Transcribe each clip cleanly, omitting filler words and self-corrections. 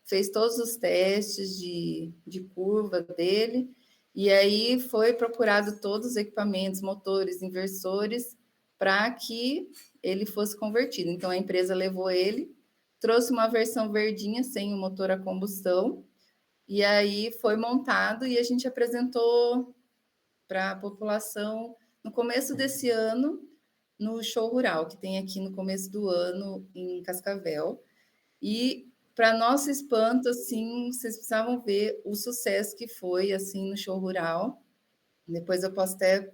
fez todos os testes de curva dele, e aí foi procurado todos os equipamentos, motores, inversores, para que ele fosse convertido. Então, a empresa levou ele, trouxe uma versão verdinha, sem o motor a combustão, e aí foi montado e a gente apresentou para a população no começo desse ano, no show rural, que tem aqui no começo do ano, em Cascavel. E, para nosso espanto, assim, vocês precisavam ver o sucesso que foi, assim, no show rural. Depois eu posso até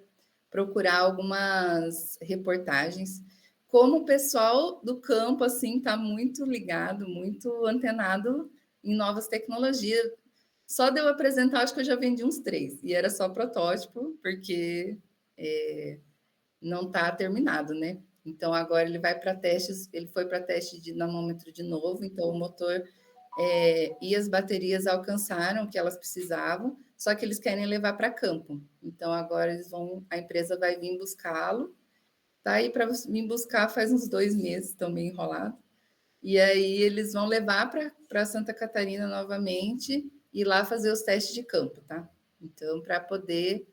procurar algumas reportagens. Como o pessoal do campo, assim, está muito ligado, muito antenado em novas tecnologias. Só de eu apresentar, acho que eu já vendi uns 3. E era só protótipo, porque não está terminado, né? Então, agora ele vai para testes, ele foi para teste de nanômetro de novo, então o motor e as baterias alcançaram o que elas precisavam, só que eles querem levar para campo. Então, agora a empresa vai vir buscá-lo, tá aí para vir buscar faz uns 2 meses, estão meio enrolados. E aí eles vão levar para Santa Catarina novamente e lá fazer os testes de campo, tá? Então, para poder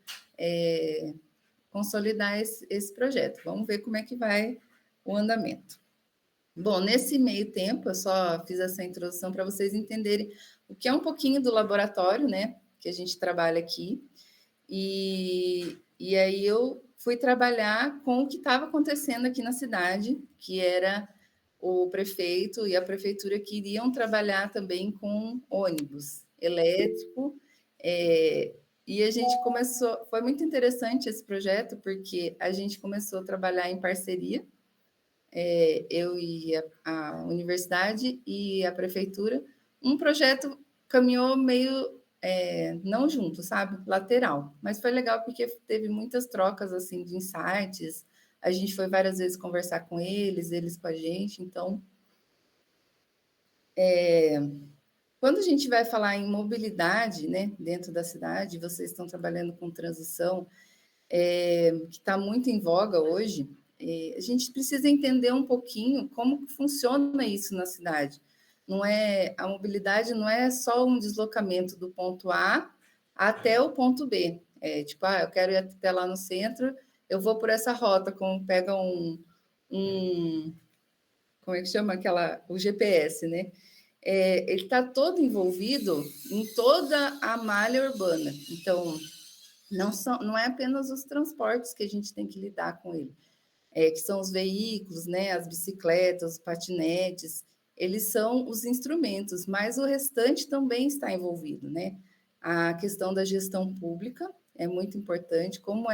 consolidar esse projeto. Vamos ver como é que vai o andamento. Bom, nesse meio tempo, eu só fiz essa introdução para vocês entenderem o que é um pouquinho do laboratório, né? Que a gente trabalha aqui. E aí eu fui trabalhar com o que estava acontecendo aqui na cidade, que era o prefeito e a prefeitura que iriam trabalhar também com ônibus elétrico. E a gente começou, foi muito interessante esse projeto, porque a gente começou a trabalhar em parceria, eu e a universidade e a prefeitura. Um projeto caminhou meio não junto, sabe? Lateral. Mas foi legal porque teve muitas trocas assim de insights. A gente foi várias vezes conversar com eles com a gente. Então, quando a gente vai falar em mobilidade, né, dentro da cidade, vocês estão trabalhando com transição, que está muito em voga hoje, a gente precisa entender um pouquinho como funciona isso na cidade. A mobilidade não é só um deslocamento do ponto A até o ponto B. Tipo, eu quero ir até lá no centro, eu vou por essa rota, como pega como é que chama o GPS, né? Ele está todo envolvido em toda a malha urbana. Então, não é apenas os transportes que a gente tem que lidar com ele, que são os veículos, né, as bicicletas, os patinetes, eles são os instrumentos, mas o restante também está envolvido, né? A questão da gestão pública é muito importante, como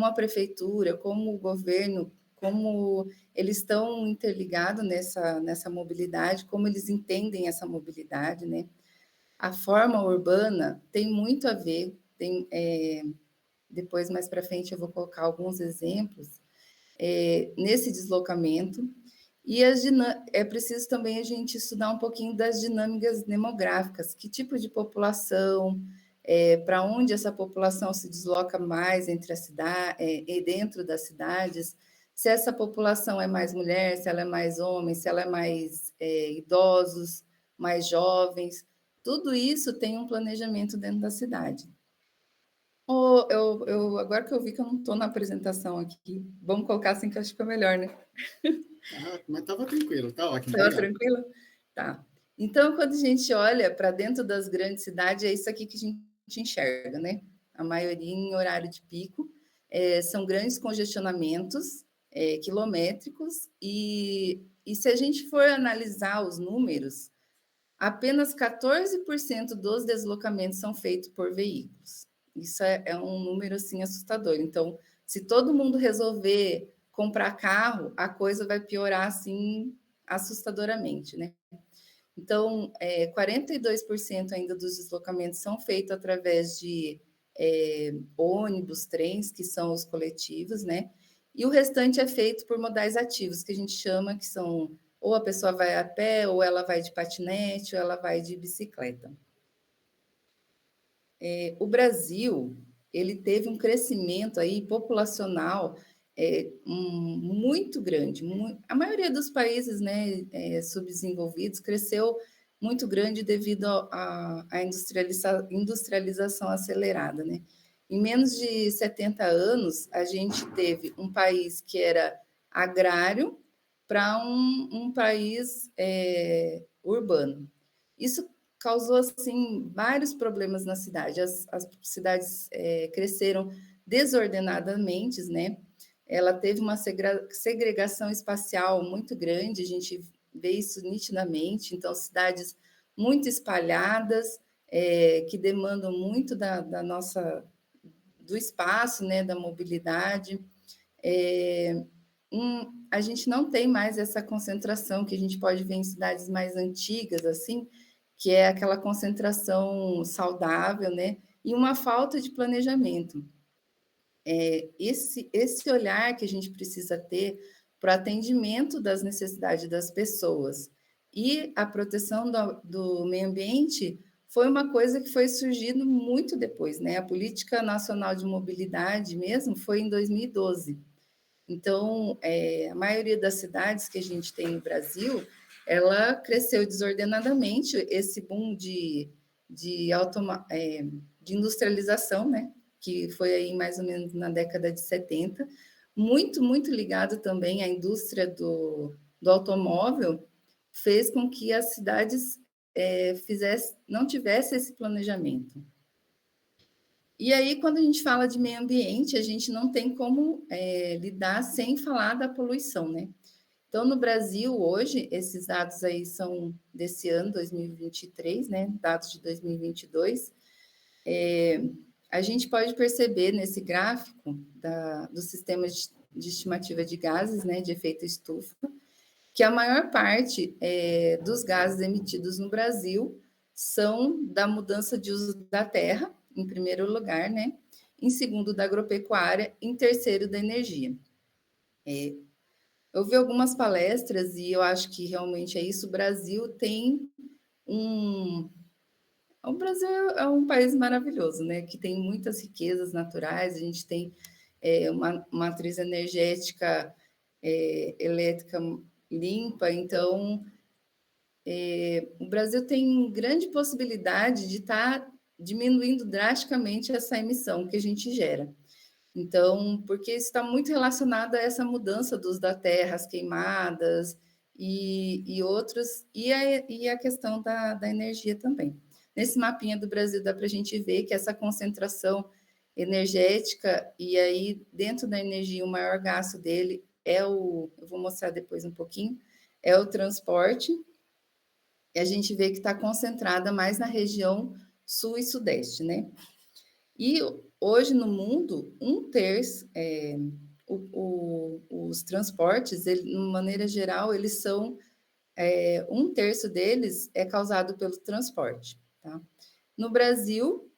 a prefeitura, como o governo, como eles estão interligados nessa mobilidade, como eles entendem essa mobilidade, né? A forma urbana tem muito a ver, depois, mais para frente, eu vou colocar alguns exemplos nesse deslocamento. E é preciso também a gente estudar um pouquinho das dinâmicas demográficas, que tipo de população, para onde essa população se desloca mais entre a cidade e dentro das cidades, se essa população é mais mulher, se ela é mais homem, se ela é mais idosos, mais jovens, tudo isso tem um planejamento dentro da cidade. Agora que eu vi que eu não estou na apresentação aqui, vamos colocar assim que eu acho que é melhor, né? Mas estava tranquilo, tá ótimo. Estava tranquilo? Tá. Então, quando a gente olha para dentro das grandes cidades, é isso aqui que a gente enxerga, né? A maioria em horário de pico. São grandes congestionamentos quilométricos, e se a gente for analisar os números, apenas 14% dos deslocamentos são feitos por veículos. Isso é um número, assim, assustador. Então, se todo mundo resolver comprar carro, a coisa vai piorar, assim, assustadoramente, né? Então, 42% ainda dos deslocamentos são feitos através de ônibus, trens, que são os coletivos, né? E o restante é feito por modais ativos, que a gente chama, que são ou a pessoa vai a pé, ou ela vai de patinete, ou ela vai de bicicleta. O Brasil, ele teve um crescimento aí populacional muito grande. A maioria dos países, né, subdesenvolvidos cresceu muito grande devido à industrialização acelerada, né? Em menos de 70 anos, a gente teve um país que era agrário para um país urbano. Isso causou assim vários problemas na cidade. As cidades cresceram desordenadamente, né? Ela teve uma segregação espacial muito grande, a gente vê isso nitidamente. Então, cidades muito espalhadas, que demandam muito da nossa do espaço, né, da mobilidade. A gente não tem mais essa concentração que a gente pode ver em cidades mais antigas, assim, que é aquela concentração saudável, né? E uma falta de planejamento. Esse olhar que a gente precisa ter para o atendimento das necessidades das pessoas e a proteção do meio ambiente foi uma coisa que foi surgindo muito depois, né? A Política Nacional de Mobilidade mesmo foi em 2012. Então, a maioria das cidades que a gente tem no Brasil, ela cresceu desordenadamente, esse boom de, de industrialização, né? Que foi aí mais ou menos na década de 70, muito ligado também à indústria do automóvel, fez com que as cidades não tivessem esse planejamento. E aí, quando a gente fala de meio ambiente, a gente não tem como lidar sem falar da poluição, né? Então, no Brasil, hoje, esses dados aí são desse ano, 2023, né? Dados de 2022. A gente pode perceber nesse gráfico do sistema de estimativa de gases, né, de efeito estufa, que a maior parte dos gases emitidos no Brasil são da mudança de uso da terra, em primeiro lugar, né? Em segundo, da agropecuária, em terceiro, da energia. Eu vi algumas palestras e eu acho que realmente é isso. O Brasil tem o Brasil é um país maravilhoso, né? Que tem muitas riquezas naturais, a gente tem uma matriz energética elétrica limpa, então o Brasil tem grande possibilidade de estar diminuindo drasticamente essa emissão que a gente gera. Então, porque isso está muito relacionado a essa mudança dos da terra, as queimadas e outros, e a questão da energia também. Nesse mapinha do Brasil dá para a gente ver que essa concentração energética, e aí dentro da energia o maior gasto dele eu vou mostrar depois um pouquinho, é o transporte, e a gente vê que está concentrada mais na região sul e sudeste, né? E hoje no mundo, um terço, os transportes, de maneira geral, eles são, um terço deles é causado pelo transporte, tá? No Brasil,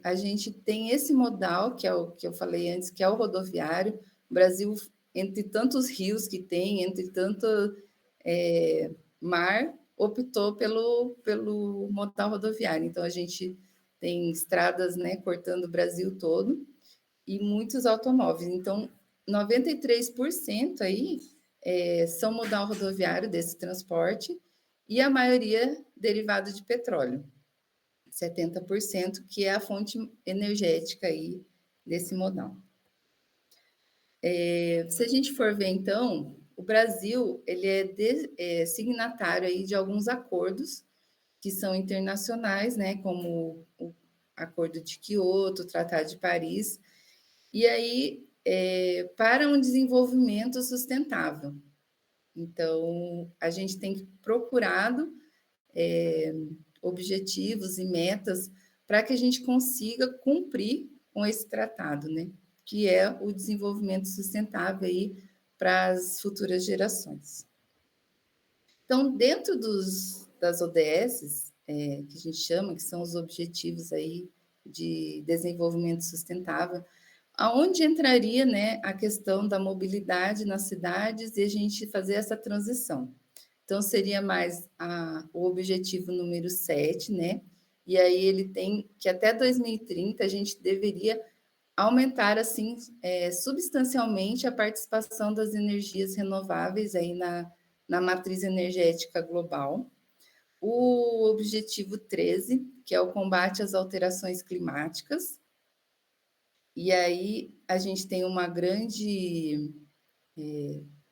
a gente tem esse modal, que é o que eu falei antes, que é o rodoviário. O Brasil, entre tantos rios que tem, entre tanto mar, optou pelo modal rodoviário. Então, a gente tem estradas, né, cortando o Brasil todo e muitos automóveis. Então, 93% aí são modal rodoviário desse transporte e a maioria derivado de petróleo. 70%, que é a fonte energética aí desse modal. Se a gente for ver, então, o Brasil ele é signatário aí de alguns acordos que são internacionais, né, como o Acordo de Quioto, o Tratado de Paris, e aí para um desenvolvimento sustentável. Então, a gente tem procurado objetivos e metas para que a gente consiga cumprir com esse tratado, né? Que é o desenvolvimento sustentável aí para as futuras gerações. Então, dentro das ODS, que a gente chama, que são os objetivos aí de desenvolvimento sustentável, aonde entraria, né, a questão da mobilidade nas cidades e a gente fazer essa transição. Então, seria mais o objetivo número 7, né? E aí ele tem que até 2030 a gente deveria aumentar, assim, substancialmente a participação das energias renováveis aí na matriz energética global. o objetivo 13, que é o combate às alterações climáticas. E aí a gente tem uma grande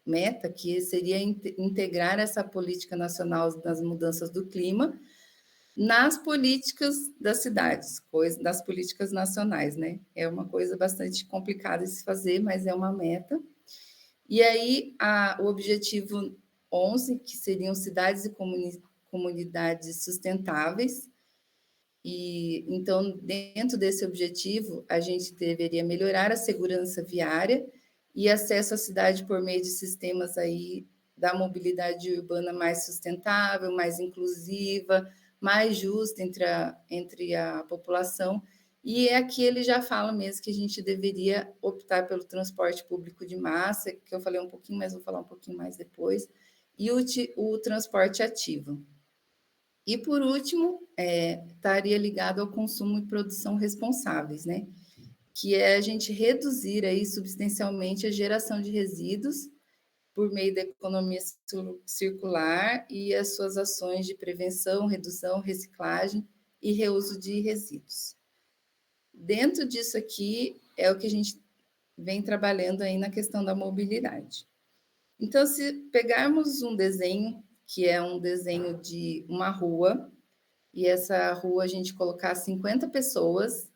meta, que seria integrar essa política nacional das mudanças do clima nas políticas das cidades, das políticas nacionais, né? É uma coisa bastante complicada de se fazer, mas é uma meta. E aí, o objetivo 11, que seriam cidades e comunidades sustentáveis. E então, dentro desse objetivo, a gente deveria melhorar a segurança viária e acesso à cidade por meio de sistemas aí da mobilidade urbana mais sustentável, mais inclusiva, mais justa entre a população. E aqui ele já fala mesmo que a gente deveria optar pelo transporte público de massa, que eu falei um pouquinho, mas vou falar um pouquinho mais depois, e o transporte ativo. E, por último, estaria ligado ao consumo e produção responsáveis, né? Que é a gente reduzir aí substancialmente a geração de resíduos por meio da economia circular e as suas ações de prevenção, redução, reciclagem e reuso de resíduos. Dentro disso aqui é o que a gente vem trabalhando aí na questão da mobilidade. Então, se pegarmos um desenho, que é um desenho de uma rua, e essa rua a gente colocar 50 pessoas,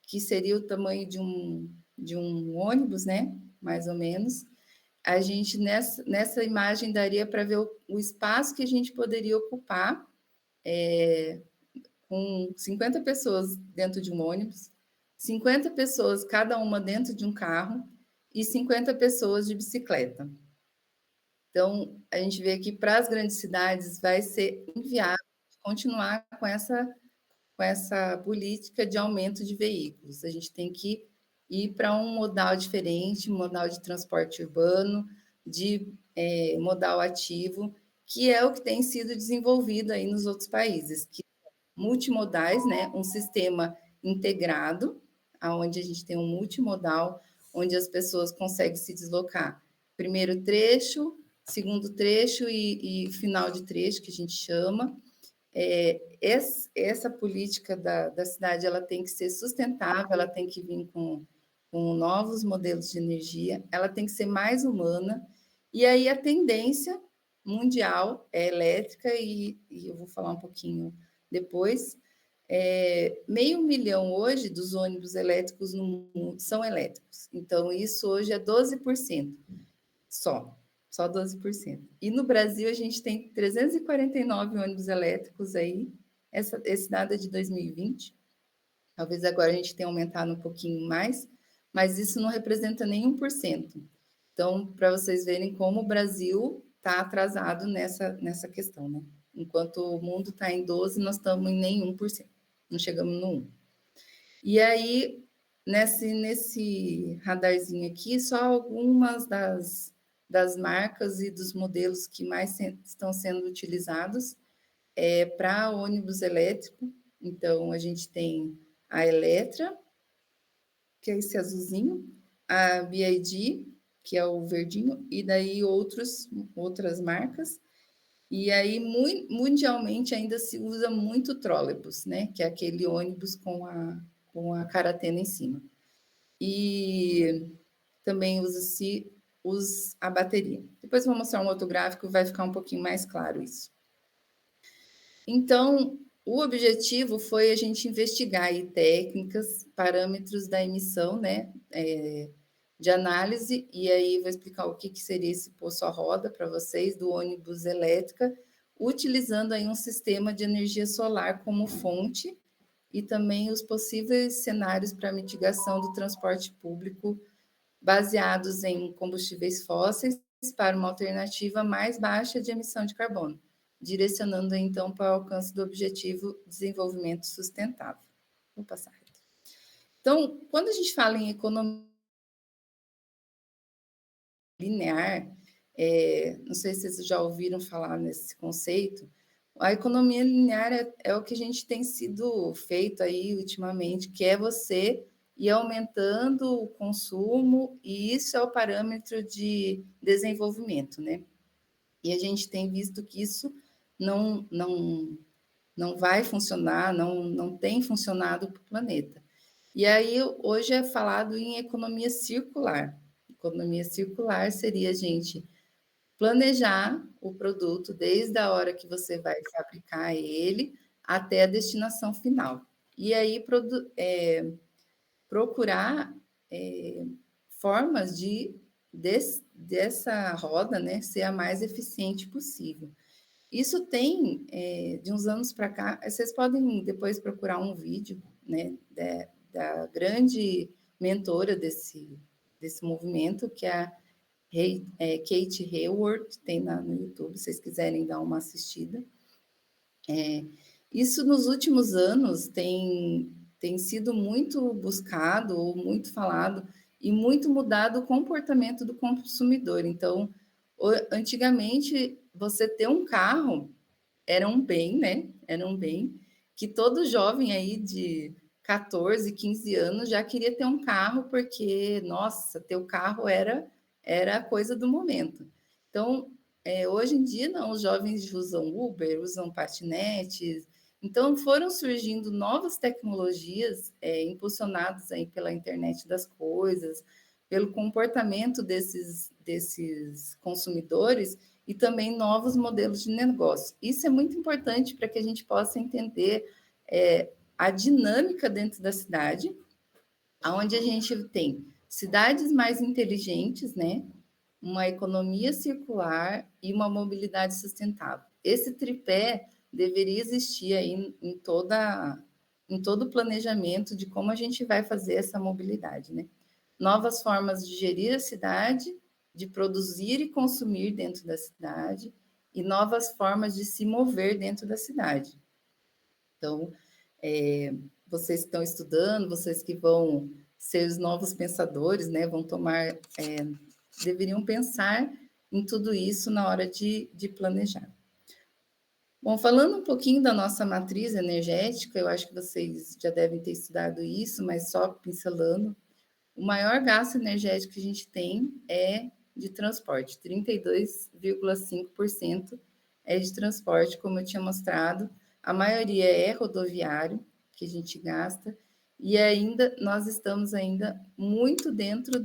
que seria o tamanho de um ônibus, né? Mais ou menos. A gente, nessa imagem, daria para ver o espaço que a gente poderia ocupar com 50 pessoas dentro de um ônibus, 50 pessoas, cada uma dentro de um carro, e 50 pessoas de bicicleta. Então, a gente vê que para as grandes cidades vai ser inviável continuar com essa política de aumento de veículos. A gente tem que ir para um modal diferente, um modal de transporte urbano, de modal ativo, que é o que tem sido desenvolvido aí nos outros países, que multimodais, né? Um sistema integrado, onde a gente tem um multimodal, onde as pessoas conseguem se deslocar. Primeiro trecho, segundo trecho e final de trecho, que a gente chama. Essa política da cidade ela tem que ser sustentável, ela tem que vir com novos modelos de energia, ela tem que ser mais humana, e aí a tendência mundial é elétrica, e eu vou falar um pouquinho depois. 500.000 hoje dos ônibus elétricos no mundo são elétricos, então isso hoje é 12% só 12%. E no Brasil a gente tem 349 ônibus elétricos aí, esse dado é de 2020, talvez agora a gente tenha aumentado um pouquinho mais, mas isso não representa nem 1%. Então, para vocês verem como o Brasil está atrasado nessa questão, né? Enquanto o mundo está em 12%, nós estamos em nem 1%, não chegamos no 1%. E aí, nesse radarzinho aqui, só algumas das marcas e dos modelos que mais estão sendo utilizados para ônibus elétrico. Então, a gente tem a Eletra, que é esse azulzinho, a BYD, que é o verdinho, e daí outras marcas. E aí, mundialmente, ainda se usa muito trólebus, né? Que é aquele ônibus com a caratena em cima. E também usa-se a bateria. Depois vou mostrar um outro gráfico e vai ficar um pouquinho mais claro isso. Então, o objetivo foi a gente investigar aí técnicas, parâmetros da emissão, né, de análise, e aí vou explicar o que seria esse poço à roda para vocês, do ônibus elétrica, utilizando aí um sistema de energia solar como fonte, e também os possíveis cenários para mitigação do transporte público baseados em combustíveis fósseis para uma alternativa mais baixa de emissão de carbono, direcionando então para o alcance do objetivo de desenvolvimento sustentável. Vou passar. Então, quando a gente fala em economia linear, não sei se vocês já ouviram falar nesse conceito, a economia linear é o que a gente tem sido feito aí ultimamente, que é você ir aumentando o consumo, e isso é o parâmetro de desenvolvimento, né? E a gente tem visto que isso não vai funcionar, não tem funcionado para o planeta. E aí, hoje é falado em economia circular. Economia circular seria a gente planejar o produto desde a hora que você vai fabricar ele até a destinação final. E aí, procurar formas dessa roda, né, ser a mais eficiente possível. Isso tem, de uns anos para cá, vocês podem depois procurar um vídeo, né, da grande mentora desse movimento, que é a Kate Hayward, tem no YouTube, se vocês quiserem dar uma assistida. Isso nos últimos anos tem sido muito buscado ou muito falado e muito mudado o comportamento do consumidor. Então, antigamente, você ter um carro era um bem, né? Era um bem que todo jovem aí de 14, 15 anos já queria ter um carro, porque, nossa, ter o carro era a coisa do momento. Então, hoje em dia, não, os jovens usam Uber, usam patinetes. Então, foram surgindo novas tecnologias, impulsionadas aí pela internet das coisas, pelo comportamento desses consumidores, e também novos modelos de negócio. Isso é muito importante para que a gente possa entender a dinâmica dentro da cidade, onde a gente tem cidades mais inteligentes, né? Uma economia circular e uma mobilidade sustentável. Esse tripé deveria existir aí em todo o planejamento de como a gente vai fazer essa mobilidade, né? Novas formas de gerir a cidade, de produzir e consumir dentro da cidade, e novas formas de se mover dentro da cidade. Então, vocês que estão estudando, vocês que vão ser os novos pensadores, né, vão deveriam pensar em tudo isso na hora de planejar. Bom, falando um pouquinho da nossa matriz energética, eu acho que vocês já devem ter estudado isso, mas só pincelando, o maior gasto energético que a gente tem é de transporte, 32,5% é de transporte, como eu tinha mostrado. A maioria é rodoviário, que a gente gasta, e ainda nós estamos ainda muito dentro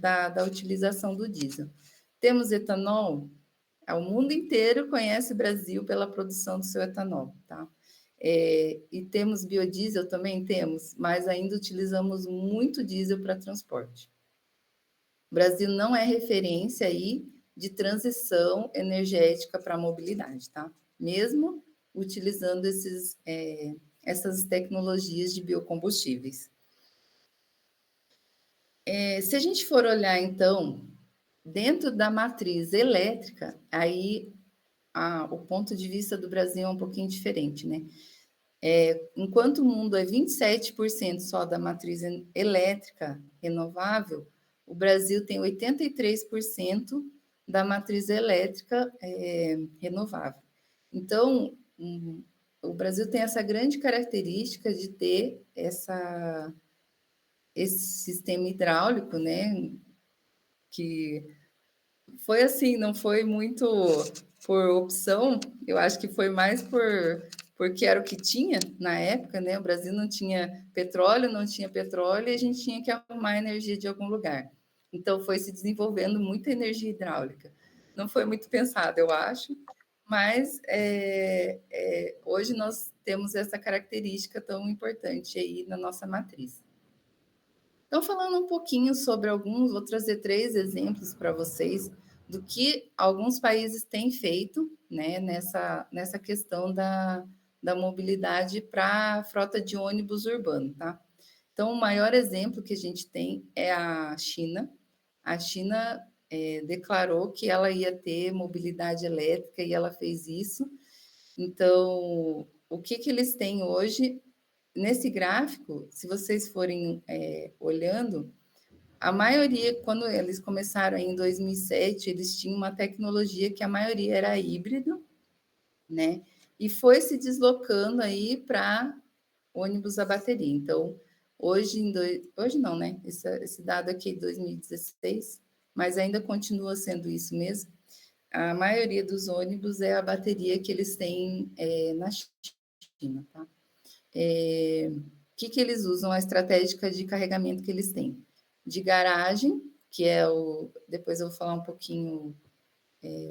da utilização do diesel. Temos etanol, o mundo inteiro conhece o Brasil pela produção do seu etanol, tá? E temos biodiesel também? Temos, mas ainda utilizamos muito diesel para transporte. O Brasil não é referência aí de transição energética para a mobilidade, tá? Mesmo utilizando essas tecnologias de biocombustíveis. Se a gente for olhar, então, dentro da matriz elétrica, aí o ponto de vista do Brasil é um pouquinho diferente, né? Enquanto o mundo é 27% só da matriz elétrica renovável, o Brasil tem 83% da matriz elétrica renovável. Então, o Brasil tem essa grande característica de ter esse sistema hidráulico, né? Que foi assim, não foi muito por opção, eu acho que foi mais porque era o que tinha na época, né? O Brasil não tinha petróleo e a gente tinha que arrumar energia de algum lugar. Então foi se desenvolvendo muita energia hidráulica. Não foi muito pensado, eu acho, mas hoje nós temos essa característica tão importante aí na nossa matriz. Então, falando um pouquinho sobre vou trazer 3 exemplos para vocês do que alguns países têm feito, né, nessa questão da mobilidade para a frota de ônibus urbano, tá? Então, o maior exemplo que a gente tem é a China. A China declarou que ela ia ter mobilidade elétrica e ela fez isso. Então, o que eles têm hoje? Nesse gráfico, se vocês forem olhando, a maioria, quando eles começaram em 2007, eles tinham uma tecnologia que a maioria era híbrido, né? E foi se deslocando aí para ônibus a bateria. Então, hoje não, né? Esse dado aqui é de 2016, mas ainda continua sendo isso mesmo. a maioria dos ônibus é a bateria que eles têm na China, tá? Que eles usam? A estratégia de carregamento que eles têm? De garagem, que é o... Depois eu vou falar um pouquinho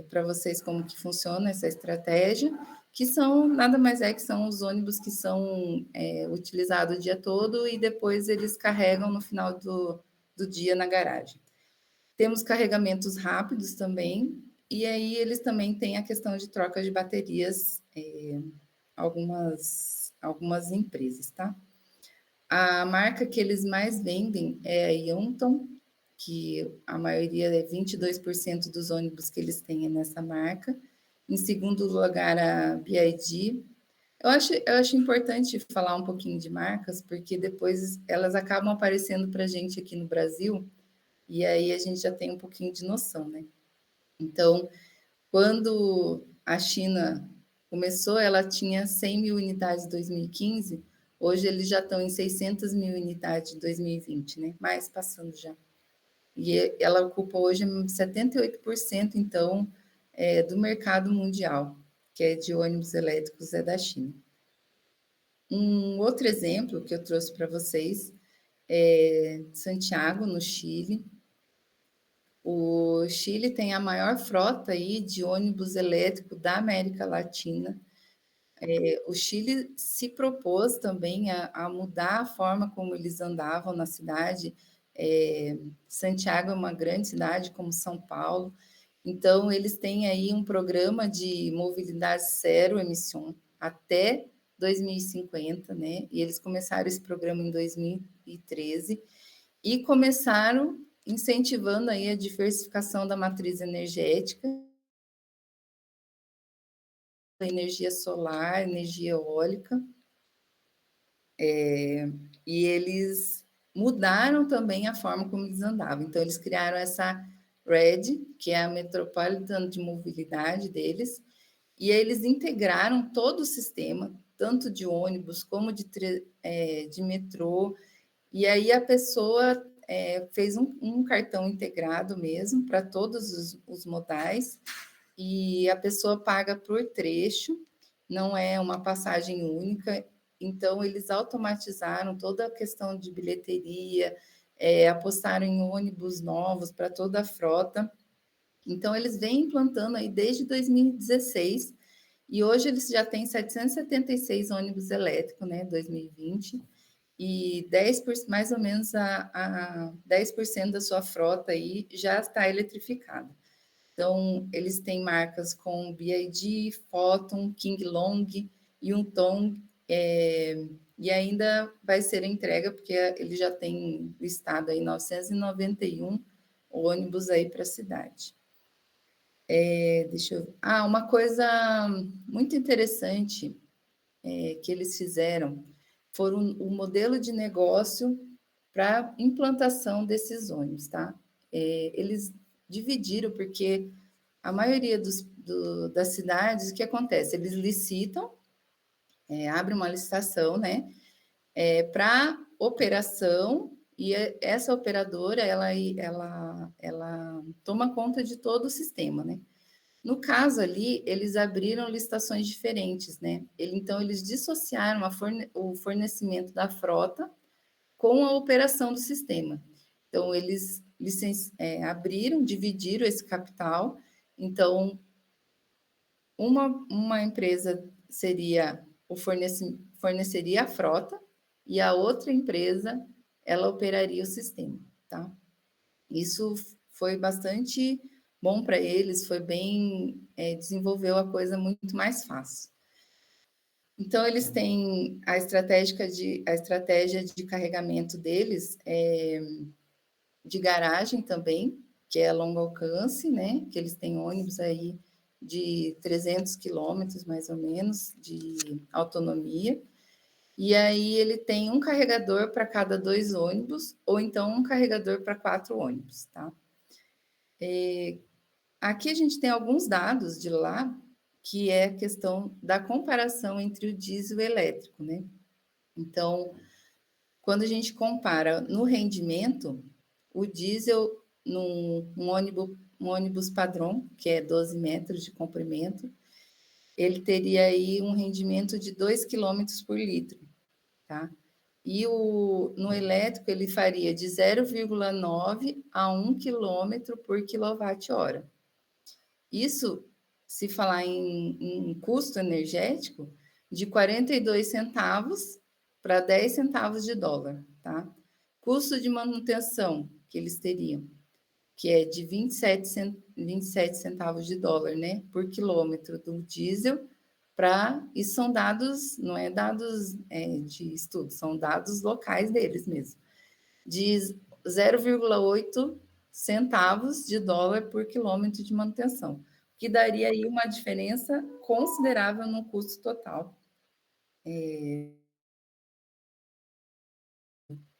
para vocês como que funciona essa estratégia, que são, nada mais é que são os ônibus que são utilizados o dia todo e depois eles carregam no final do dia na garagem. Temos carregamentos rápidos também, e aí eles também têm a questão de troca de baterias, algumas empresas, tá? A marca que eles mais vendem é a Yongtong, que a maioria é 22% dos ônibus que eles têm é nessa marca. Em segundo lugar, a BYD. Eu acho importante falar um pouquinho de marcas, porque depois elas acabam aparecendo para a gente aqui no Brasil, e aí a gente já tem um pouquinho de noção, né? Então, quando a China começou, ela tinha 100 mil unidades em 2015, hoje eles já estão em 600 mil unidades em 2020, né? Mais passando já. E ela ocupa hoje 78%, então, do mercado mundial, que é de ônibus elétricos, é da China. Um outro exemplo que eu trouxe para vocês é Santiago, no Chile. O Chile tem a maior frota aí de ônibus elétrico da América Latina. O Chile se propôs também a mudar a forma como eles andavam na cidade. Santiago é uma grande cidade, como São Paulo. Então, eles têm aí um programa de mobilidade zero emissão até 2050, né? E eles começaram esse programa em 2013 e começaram incentivando aí a diversificação da matriz energética, energia solar, energia eólica, e eles mudaram também a forma como eles andavam. Então, eles criaram essa RED, que é a Metropolitan de Mobilidade deles, e eles integraram todo o sistema, tanto de ônibus como de metrô, e aí a pessoa fez um cartão integrado mesmo para todos os modais, e a pessoa paga por trecho, não é uma passagem única. Então, eles automatizaram toda a questão de bilheteria, apostaram em ônibus novos para toda a frota. Então, eles vêm implantando aí desde 2016, e hoje eles já têm 776 ônibus elétricos, né, 2020, e 10%, mais ou menos a 10% da sua frota aí já está eletrificada. Então, eles têm marcas com BYD, Foton, King Long, Yunton, e ainda vai ser entrega, porque ele já tem listado aí 991 ônibus aí para a cidade. Deixa eu ver. Uma coisa muito interessante que eles fizeram foram o modelo de negócio para implantação desses ônibus, tá? Eles dividiram, porque a maioria das cidades, o que acontece? Eles licitam, abrem uma licitação, né? Para operação, e essa operadora, ela toma conta de todo o sistema, né? No caso ali, eles abriram licitações diferentes, né? Então, eles dissociaram o fornecimento da frota com a operação do sistema. Então, eles abriram, dividiram esse capital. Então, uma empresa forneceria a frota e a outra empresa, ela operaria o sistema, tá? Isso foi bastante bom para eles, foi bem, desenvolveu a coisa muito mais fácil. Então, eles têm a estratégia de carregamento deles, de garagem também, que é longo alcance, né? Que eles têm ônibus aí de 300 quilômetros, mais ou menos, de autonomia. E aí ele tem um carregador para cada 2 ônibus, ou então um carregador para 4 ônibus, tá? Aqui a gente tem alguns dados de lá, que é a questão da comparação entre o diesel e o elétrico, né? Então, quando a gente compara no rendimento, o diesel, num um ônibus padrão, que é 12 metros de comprimento, ele teria aí um rendimento de 2 quilômetros por litro, tá? E no elétrico, ele faria de 0,9 a 1 quilômetro por quilowatt-hora. Isso, se falar em custo energético, de 42 centavos para 10 centavos de dólar, tá? Custo de manutenção que eles teriam, que é de 27 centavos de dólar, né, por quilômetro do diesel, isso são dados, não é dados de estudo, são dados locais deles mesmo, de 0,8 centavos de dólar por quilômetro de manutenção, que daria aí uma diferença considerável no custo total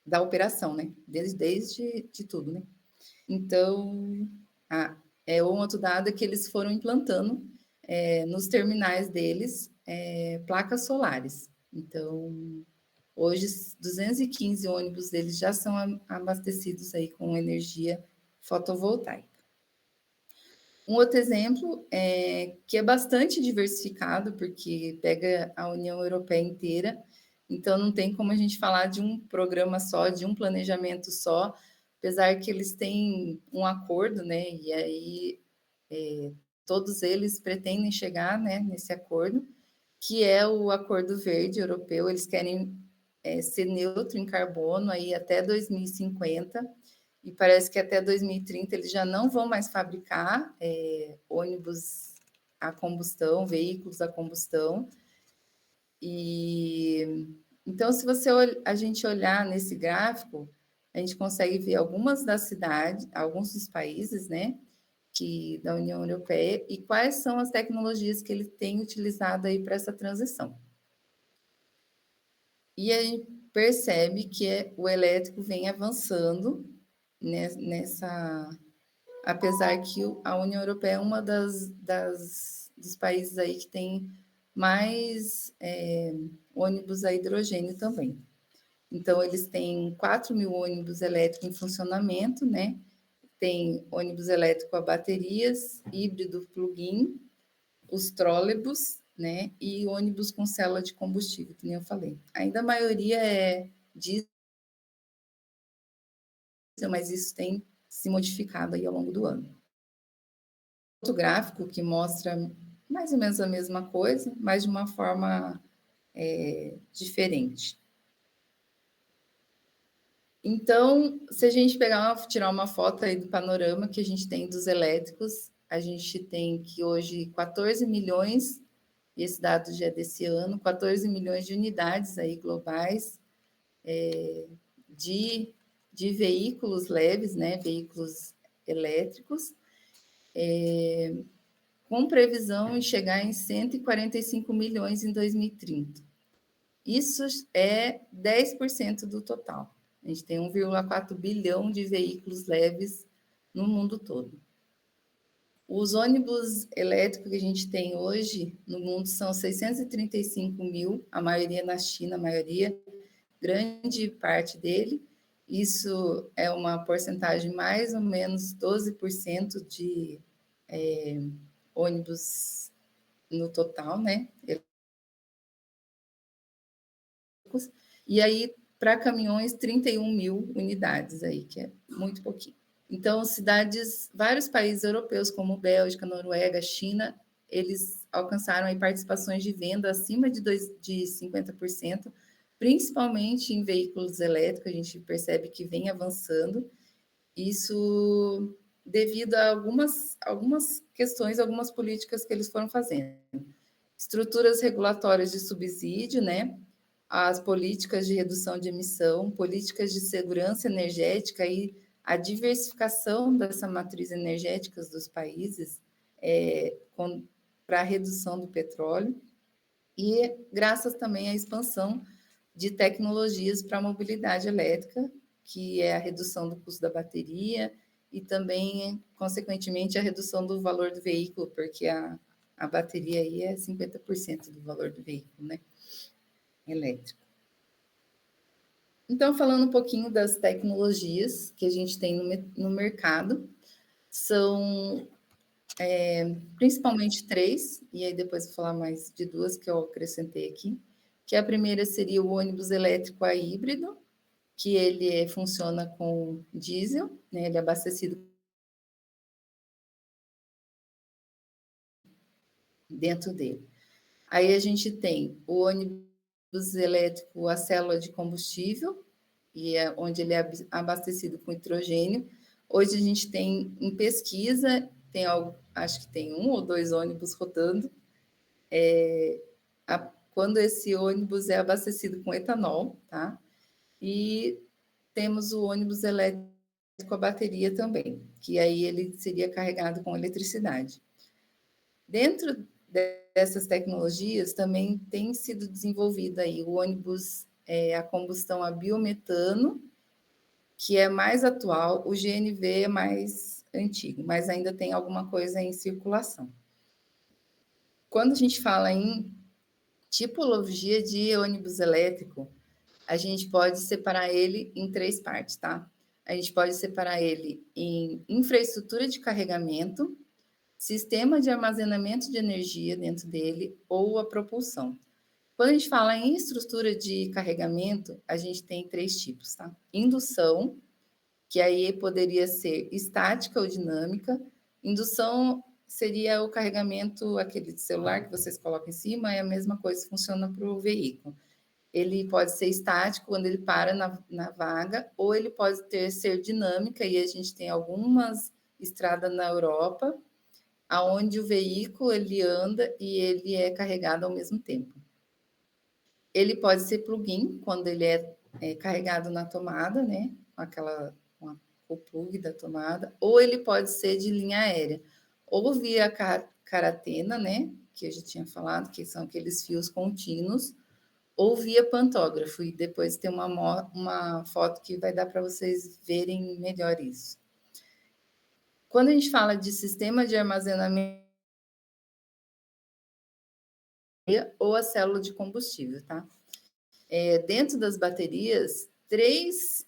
da operação, né? Desde de tudo, né? Então, um outro dado é que eles foram implantando nos terminais deles placas solares. Então, hoje, 215 ônibus deles já são abastecidos aí com energia fotovoltaica. Um outro exemplo que é bastante diversificado, porque pega a União Europeia inteira, então não tem como a gente falar de um programa só, de um planejamento só, apesar que eles têm um acordo, né? E aí todos eles pretendem chegar, né, nesse acordo, que é o Acordo Verde Europeu. Eles querem ser neutro em carbono aí até 2050, e parece que até 2030 eles já não vão mais fabricar ônibus a combustão, veículos a combustão. E então, se a gente olhar nesse gráfico, a gente consegue ver algumas das cidades, alguns dos países, né, da União Europeia, e quais são as tecnologias que ele tem utilizado aí para essa transição. E a gente percebe que o elétrico vem avançando apesar que a União Europeia é uma dos países aí que tem mais ônibus a hidrogênio também. Então, eles têm 4.000 ônibus elétricos em funcionamento, né? Tem ônibus elétrico a baterias, híbrido plug-in, os trólebus, né? E ônibus com célula de combustível, que nem eu falei. Ainda a maioria é diesel, mas isso tem se modificado aí ao longo do ano. Outro gráfico que mostra mais ou menos a mesma coisa, mas de uma forma diferente. Então, se a gente tirar uma foto aí do panorama que a gente tem dos elétricos, a gente tem que hoje 14 milhões, e esse dado já é desse ano, 14 milhões de unidades aí globais de veículos leves, né, veículos elétricos, com previsão em chegar em 145 milhões em 2030. Isso é 10% do total. A gente tem 1,4 bilhão de veículos leves no mundo todo. Os ônibus elétricos que a gente tem hoje no mundo são 635 mil, a maioria na China, grande parte dele. Isso é uma porcentagem mais ou menos 12% de ônibus no total, né? E aí, para caminhões, 31 mil unidades aí, que é muito pouquinho. Então, vários países europeus, como Bélgica, Noruega, China, eles alcançaram aí participações de venda acima de 50%, principalmente em veículos elétricos, a gente percebe que vem avançando. Isso devido a algumas questões, algumas políticas que eles foram fazendo. Estruturas regulatórias de subsídio, né? As políticas de redução de emissão, políticas de segurança energética e a diversificação dessa matriz energética dos países para a redução do petróleo e graças também à expansão de tecnologias para a mobilidade elétrica, que é a redução do custo da bateria e também, consequentemente, a redução do valor do veículo, porque a bateria aí é 50% do valor do veículo, né? Elétrico. Então, falando um pouquinho das tecnologias que a gente tem no mercado, São principalmente 3, e aí depois vou falar mais de 2 que eu acrescentei aqui, que a primeira seria o ônibus elétrico a híbrido, que ele funciona com diesel, né, ele é abastecido dentro dele. Aí a gente tem o ônibus elétrico a célula de combustível, e é onde ele é abastecido com hidrogênio. Hoje a gente tem em pesquisa, tem algo, acho que tem 1 ou 2 ônibus rodando, quando esse ônibus é abastecido com etanol, tá? E temos o ônibus elétrico a bateria também, que aí ele seria carregado com eletricidade. Dentro dessas tecnologias também tem sido desenvolvido aí o ônibus a combustão a biometano, que é mais atual, o GNV é mais antigo, mas ainda tem alguma coisa em circulação. Quando a gente fala em tipologia de ônibus elétrico, a gente pode separar ele em 3 partes, tá? A gente pode separar ele em infraestrutura de carregamento, sistema de armazenamento de energia dentro dele ou a propulsão. Quando a gente fala em estrutura de carregamento, a gente tem 3 tipos, tá? Indução, que aí poderia ser estática ou dinâmica. Indução seria o carregamento, aquele celular que vocês colocam em cima, é a mesma coisa, funciona para o veículo. Ele pode ser estático, quando ele para na vaga, ou ele pode ser dinâmica, e a gente tem algumas estradas na Europa, aonde o veículo ele anda e ele é carregado ao mesmo tempo. Ele pode ser plug-in, quando ele é carregado na tomada, né? Com o plug da tomada, ou ele pode ser de linha aérea, ou via caratena, né? Que a gente tinha falado, que são aqueles fios contínuos, ou via pantógrafo, e depois tem uma foto que vai dar para vocês verem melhor isso. Quando a gente fala de sistema de armazenamento ou a célula de combustível, tá? Dentro das baterias, 3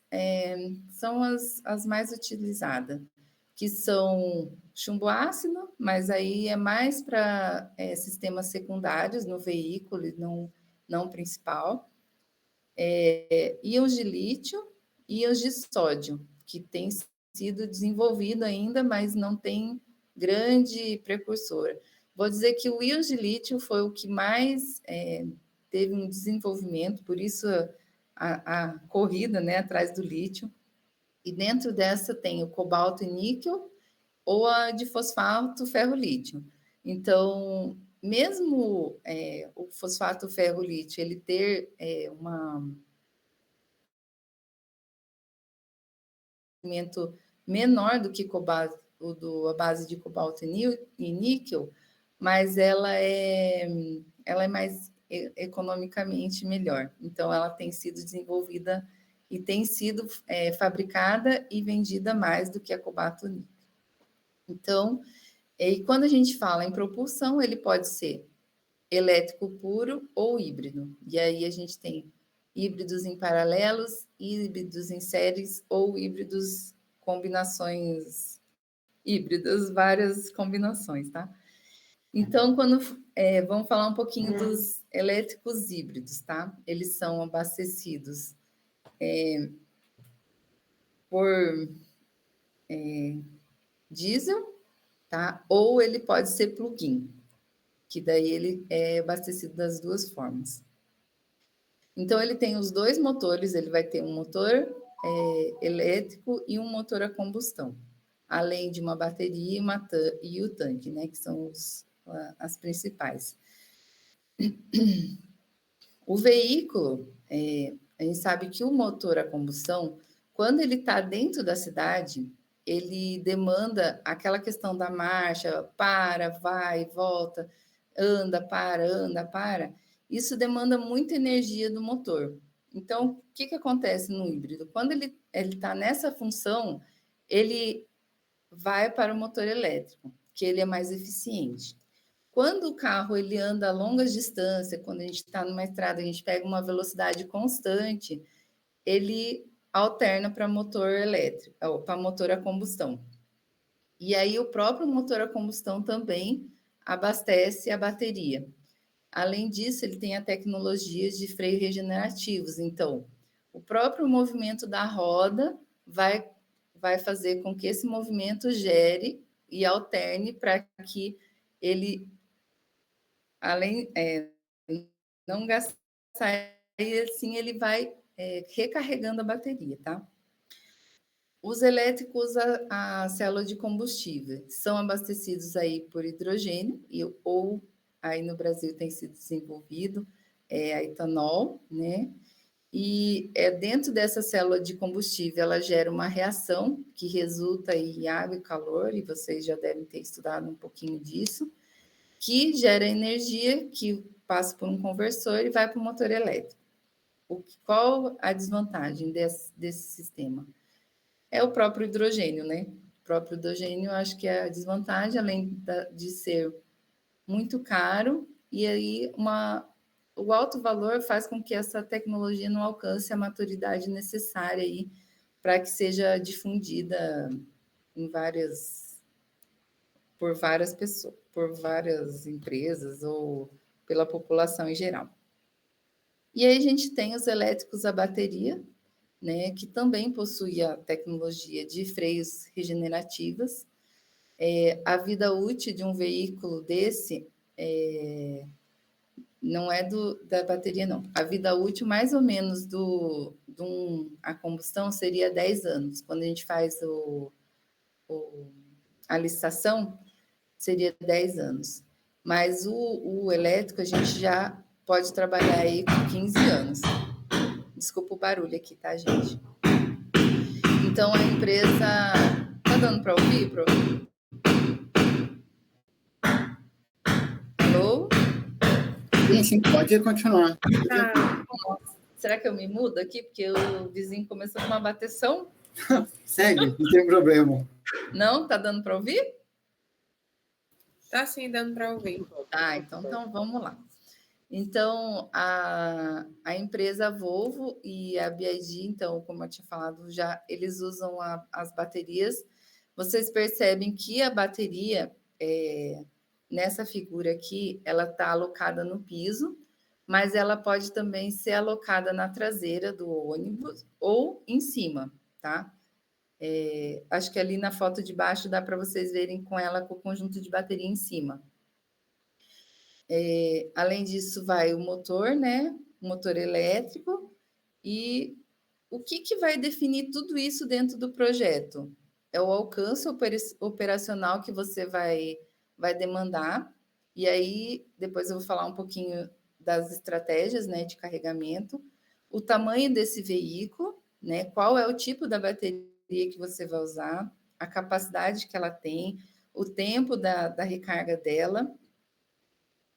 são as mais utilizadas, que são chumbo ácido, mas aí é mais para sistemas secundários no veículo, não principal. Íons de lítio e íons de sódio, que tem sido desenvolvido ainda, mas não tem grande precursor. Vou dizer que o íons de lítio foi o que mais teve um desenvolvimento, por isso a corrida, né, atrás do lítio. E dentro dessa tem o cobalto e níquel ou a de fosfato ferro-lítio. Então, mesmo o fosfato ferro-lítio ele ter uma menor do que cobalto, a base de cobalto e níquel, mas ela é mais economicamente melhor. Então, ela tem sido desenvolvida e tem sido fabricada e vendida mais do que a cobalto níquel. Então, e quando a gente fala em propulsão, ele pode ser elétrico puro ou híbrido. E aí a gente tem híbridos em paralelos, híbridos em séries ou híbridos combinações híbridas, várias combinações, tá? Então, vamos falar um pouquinho dos elétricos híbridos, tá? Eles são abastecidos por diesel, tá? Ou ele pode ser plug-in, que daí ele é abastecido das 2 formas. Então, ele tem os 2 motores, ele vai ter um motor elétrico e um motor a combustão, além de uma bateria e o tanque, né, que são as principais. O veículo, a gente sabe que o motor a combustão, quando ele está dentro da cidade, ele demanda aquela questão da marcha, para, vai, volta, anda, para. Isso demanda muita energia do motor. Então, o que acontece no híbrido? Quando ele está nessa função, ele vai para o motor elétrico, que ele é mais eficiente. Quando o carro ele anda a longas distâncias, quando a gente está numa estrada, a gente pega uma velocidade constante, ele alterna para motor elétrico, ou para motor a combustão. E aí o próprio motor a combustão também abastece a bateria. Além disso, ele tem a tecnologia de freio regenerativos. Então, o próprio movimento da roda vai fazer com que esse movimento gere e alterne para que ele, além não gastar, e assim ele vai recarregando a bateria, tá? Os elétricos a célula de combustível são abastecidos aí por hidrogênio ou aí no Brasil tem sido desenvolvido a etanol, né? E dentro dessa célula de combustível ela gera uma reação que resulta em água e calor, e vocês já devem ter estudado um pouquinho disso, que gera energia que passa por um conversor e vai para o motor elétrico. Qual a desvantagem desse sistema? É o próprio hidrogênio, né? O próprio hidrogênio, acho que é a desvantagem, além de ser muito caro, e aí o alto valor faz com que essa tecnologia não alcance a maturidade necessária aí para que seja difundida por várias pessoas, por várias empresas ou pela população em geral. E aí a gente tem os elétricos a bateria, né, que também possui a tecnologia de freios regenerativas. A vida útil de um veículo desse não é da bateria, não. A vida útil, mais ou menos, a combustão seria 10 anos. Quando a gente faz a licitação, seria 10 anos. Mas o elétrico a gente já pode trabalhar aí com 15 anos. Desculpa o barulho aqui, tá, gente? Então, a empresa... Tá dando para ouvir, Pro? Alô? Sim, pode continuar. Será que eu me mudo aqui? Porque o vizinho começou com uma bateção. Segue, não tem problema. Não? Tá dando para ouvir? Tá sim, dando para ouvir. Ah, então vamos lá. Então, a empresa Volvo e a BYD, então, como eu tinha falado, já eles usam as baterias. Vocês percebem que a bateria, nessa figura aqui, ela está alocada no piso, mas ela pode também ser alocada na traseira do ônibus ou em cima, tá? Acho que ali na foto de baixo dá para vocês verem com ela com o conjunto de bateria em cima. Além disso, vai o motor, né? O motor elétrico. E o que vai definir tudo isso dentro do projeto? É o alcance operacional que você vai demandar. E aí, depois eu vou falar um pouquinho das estratégias, né, de carregamento. O tamanho desse veículo, né? Qual é o tipo da bateria que você vai usar, a capacidade que ela tem, o tempo da recarga dela,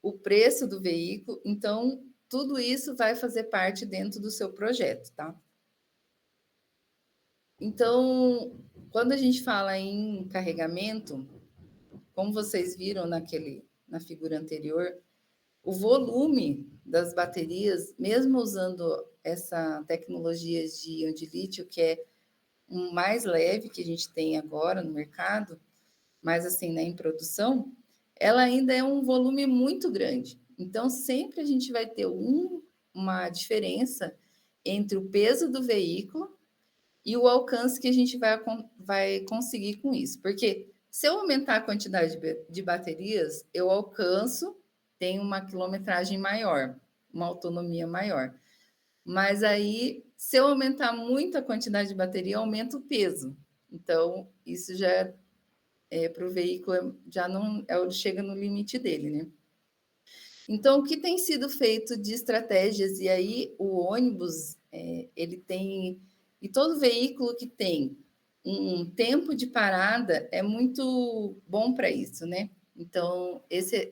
o preço do veículo. Então, tudo isso vai fazer parte dentro do seu projeto, tá? Então, quando a gente fala em carregamento, como vocês viram na figura anterior, o volume das baterias, mesmo usando essa tecnologia de íon de lítio, que é um mais leve que a gente tem agora no mercado, mas assim, né, em produção, ela ainda é um volume muito grande. Então, sempre a gente vai ter uma diferença entre o peso do veículo e o alcance que a gente vai conseguir com isso. Porque se eu aumentar a quantidade de baterias, eu alcanço, tenho uma quilometragem maior, uma autonomia maior. Mas aí, se eu aumentar muito a quantidade de bateria, aumenta o peso. Então, isso já para o veículo já não chega no limite dele, né? Então, o que tem sido feito de estratégias, e aí o ônibus, ele tem, e todo veículo que tem um tempo de parada é muito bom para isso, né? Então,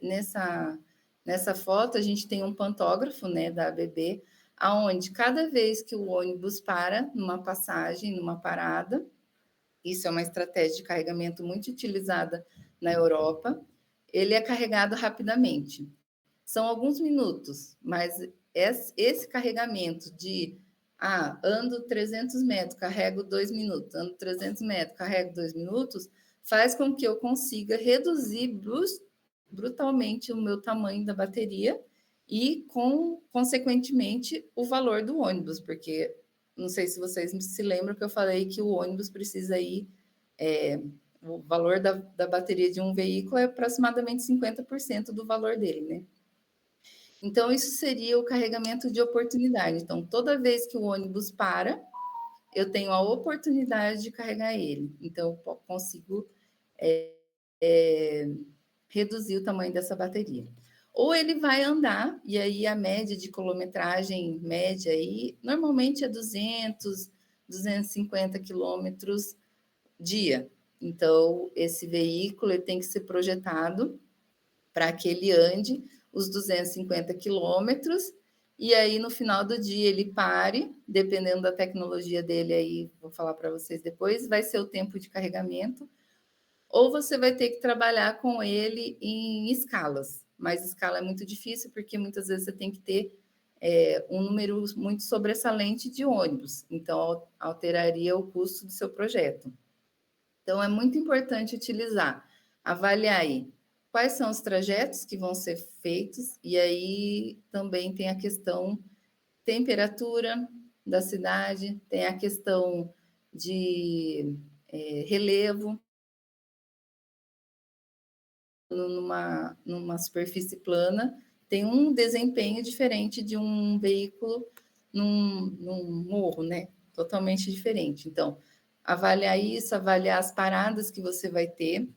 nessa foto, a gente tem um pantógrafo, né, da ABB, aonde cada vez que o ônibus para numa passagem, numa parada, isso é uma estratégia de carregamento muito utilizada na Europa, ele é carregado rapidamente. São alguns minutos, mas esse carregamento de ando 300 metros, carrego 2 minutos, ando 300 metros, carrego 2 minutos, faz com que eu consiga reduzir brutalmente o meu tamanho da bateria e, consequentemente, o valor do ônibus, porque não sei se vocês se lembram que eu falei que o ônibus precisa ir, o valor da bateria de um veículo é aproximadamente 50% do valor dele, né? Então, isso seria o carregamento de oportunidade. Então, toda vez que o ônibus para, eu tenho a oportunidade de carregar ele. Então, eu consigo reduzir o tamanho dessa bateria. Ou ele vai andar, e aí a média de quilometragem média aí, normalmente é 200, 250 quilômetros dia. Então, esse veículo ele tem que ser projetado para que ele ande os 250 quilômetros, e aí no final do dia ele pare, dependendo da tecnologia dele, aí vou falar para vocês depois, vai ser o tempo de carregamento, ou você vai ter que trabalhar com ele em escalas, mas escala é muito difícil, porque muitas vezes você tem que ter um número muito sobressalente de ônibus, então alteraria o custo do seu projeto. Então, é muito importante avaliar aí quais são os trajetos que vão ser feitos, e aí também tem a questão temperatura da cidade, tem a questão de relevo, numa superfície plana, tem um desempenho diferente de um veículo num morro, né? Totalmente diferente. Então, avaliar isso, avaliar as paradas que você vai ter.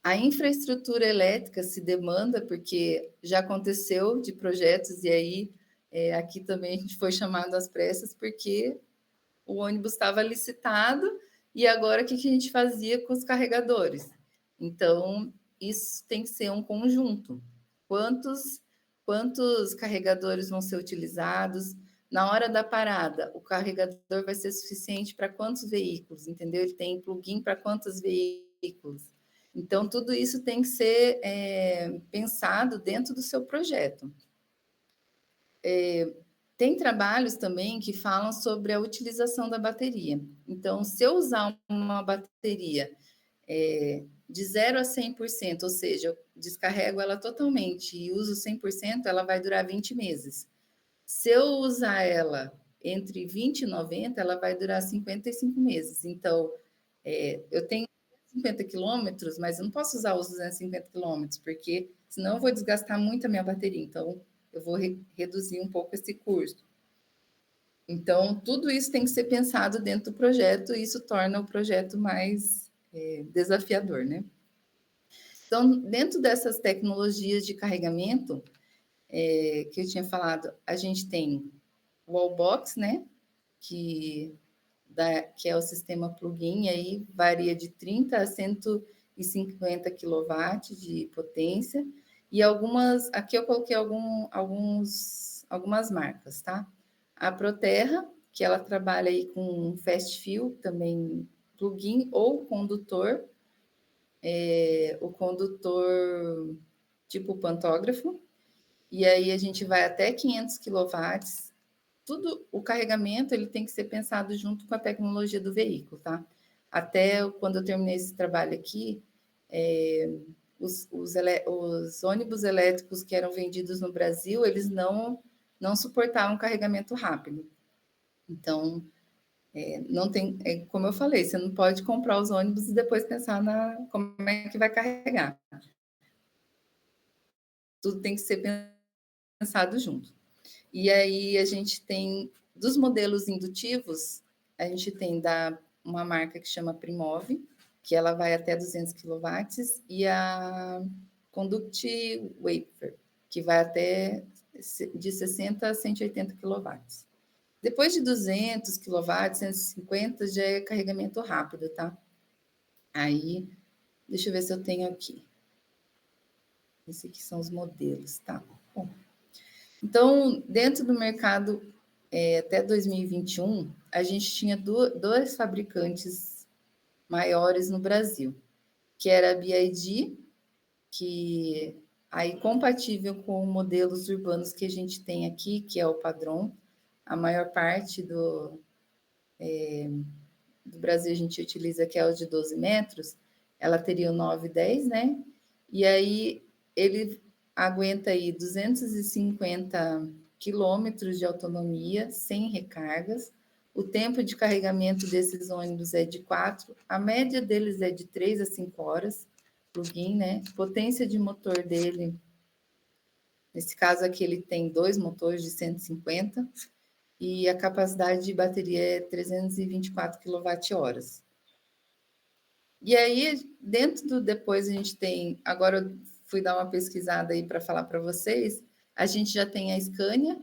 A infraestrutura elétrica se demanda, porque já aconteceu de projetos, e aí aqui também a gente foi chamado às pressas, porque o ônibus estava licitado, e agora o que a gente fazia com os carregadores? Então, isso tem que ser um conjunto. Quantos carregadores vão ser utilizados? Na hora da parada, o carregador vai ser suficiente para quantos veículos, entendeu? Ele tem plugin para quantos veículos? Então, tudo isso tem que ser pensado dentro do seu projeto. Tem trabalhos também que falam sobre a utilização da bateria. Então, se eu usar uma bateria de 0 a 100%, ou seja, eu descarrego ela totalmente e uso 100%, ela vai durar 20 meses. Se eu usar ela entre 20 e 90, ela vai durar 55 meses. Então, eu tenho 50 quilômetros, mas eu não posso usar os 250 quilômetros, porque senão eu vou desgastar muito a minha bateria. Então, eu vou reduzir um pouco esse custo. Então, tudo isso tem que ser pensado dentro do projeto, e isso torna o projeto mais desafiador, né? Então, dentro dessas tecnologias de carregamento que eu tinha falado, a gente tem o Wallbox, né? Que é o sistema plug-in, aí varia de 30 a 150 kW de potência, e aqui eu coloquei algumas marcas, tá? A Proterra, que ela trabalha aí com fast fill, também plug-in ou condutor, o condutor tipo pantógrafo, e aí a gente vai até 500 kW. Tudo, o carregamento, ele tem que ser pensado junto com a tecnologia do veículo, tá? Até quando eu terminei esse trabalho aqui, os ônibus elétricos que eram vendidos no Brasil, eles não suportavam carregamento rápido. Então, não tem, como eu falei, você não pode comprar os ônibus e depois pensar como é que vai carregar. Tudo tem que ser pensado junto. E aí a gente tem, dos modelos indutivos, a gente tem uma marca que chama Primove, que ela vai até 200 kW, e a Conduct Wafer, que vai até de 60 a 180 kW. Depois de 200 kW, 150, já é carregamento rápido, tá? Aí, deixa eu ver se eu tenho aqui. Esses aqui são os modelos, tá? Bom, então, dentro do mercado, até 2021, a gente tinha dois fabricantes maiores no Brasil, que era a BYD, que aí compatível com modelos urbanos que a gente tem aqui, que é o padrão. A maior parte do Brasil a gente utiliza, que é o de 12 metros, ela teria o 910, né? E aí ele aguenta aí 250 quilômetros de autonomia, sem recargas. O tempo de carregamento desses ônibus é de 4, a média deles é de 3 a 5 horas, plug-in, né? Potência de motor dele, nesse caso aqui ele tem 2 motores de 150 e a capacidade de bateria é 324 kWh. E aí, dentro do depois a gente tem, agora eu fui dar uma pesquisada aí para falar para vocês, a gente já tem a Scania,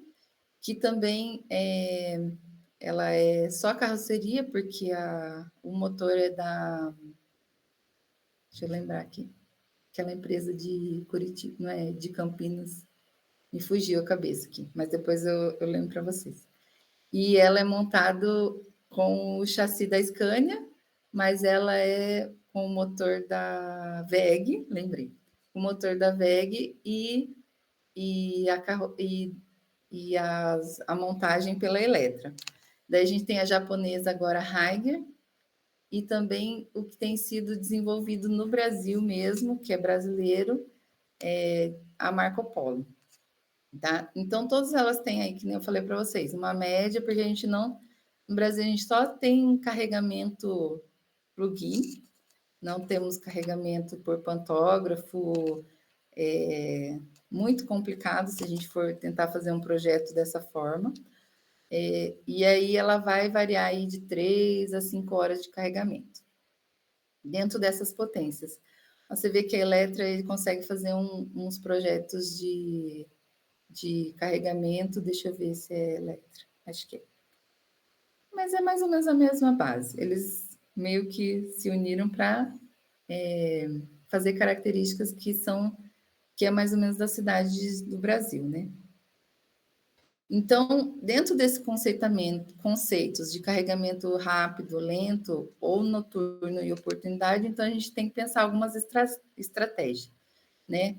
que também ela é só carroceria, porque o motor é da, deixa eu lembrar aqui, aquela empresa de Curitiba, não é, de Campinas, me fugiu a cabeça aqui, mas depois eu lembro para vocês. E ela é montado com o chassi da Scania, mas ela é com o motor da WEG, lembrei, o motor da WEG a montagem pela Eletra. Daí a gente tem a japonesa agora, Haiger, e também o que tem sido desenvolvido no Brasil mesmo, que é brasileiro, a Marco Polo. Tá? Então, todas elas têm aí, que nem eu falei para vocês, uma média, porque a gente não... No Brasil, a gente só tem carregamento plug-in, não temos carregamento por pantógrafo, muito complicado se a gente for tentar fazer um projeto dessa forma. E aí ela vai variar aí de 3 a 5 horas de carregamento, dentro dessas potências. Você vê que a Eletra ele consegue fazer uns projetos de carregamento, deixa eu ver se é Eletra, acho que é. Mas é mais ou menos a mesma base. Eles meio que se uniram para fazer características que é mais ou menos das cidades do Brasil, né? Então, dentro desse conceitos de carregamento rápido, lento ou noturno e oportunidade, então a gente tem que pensar algumas estratégias, né?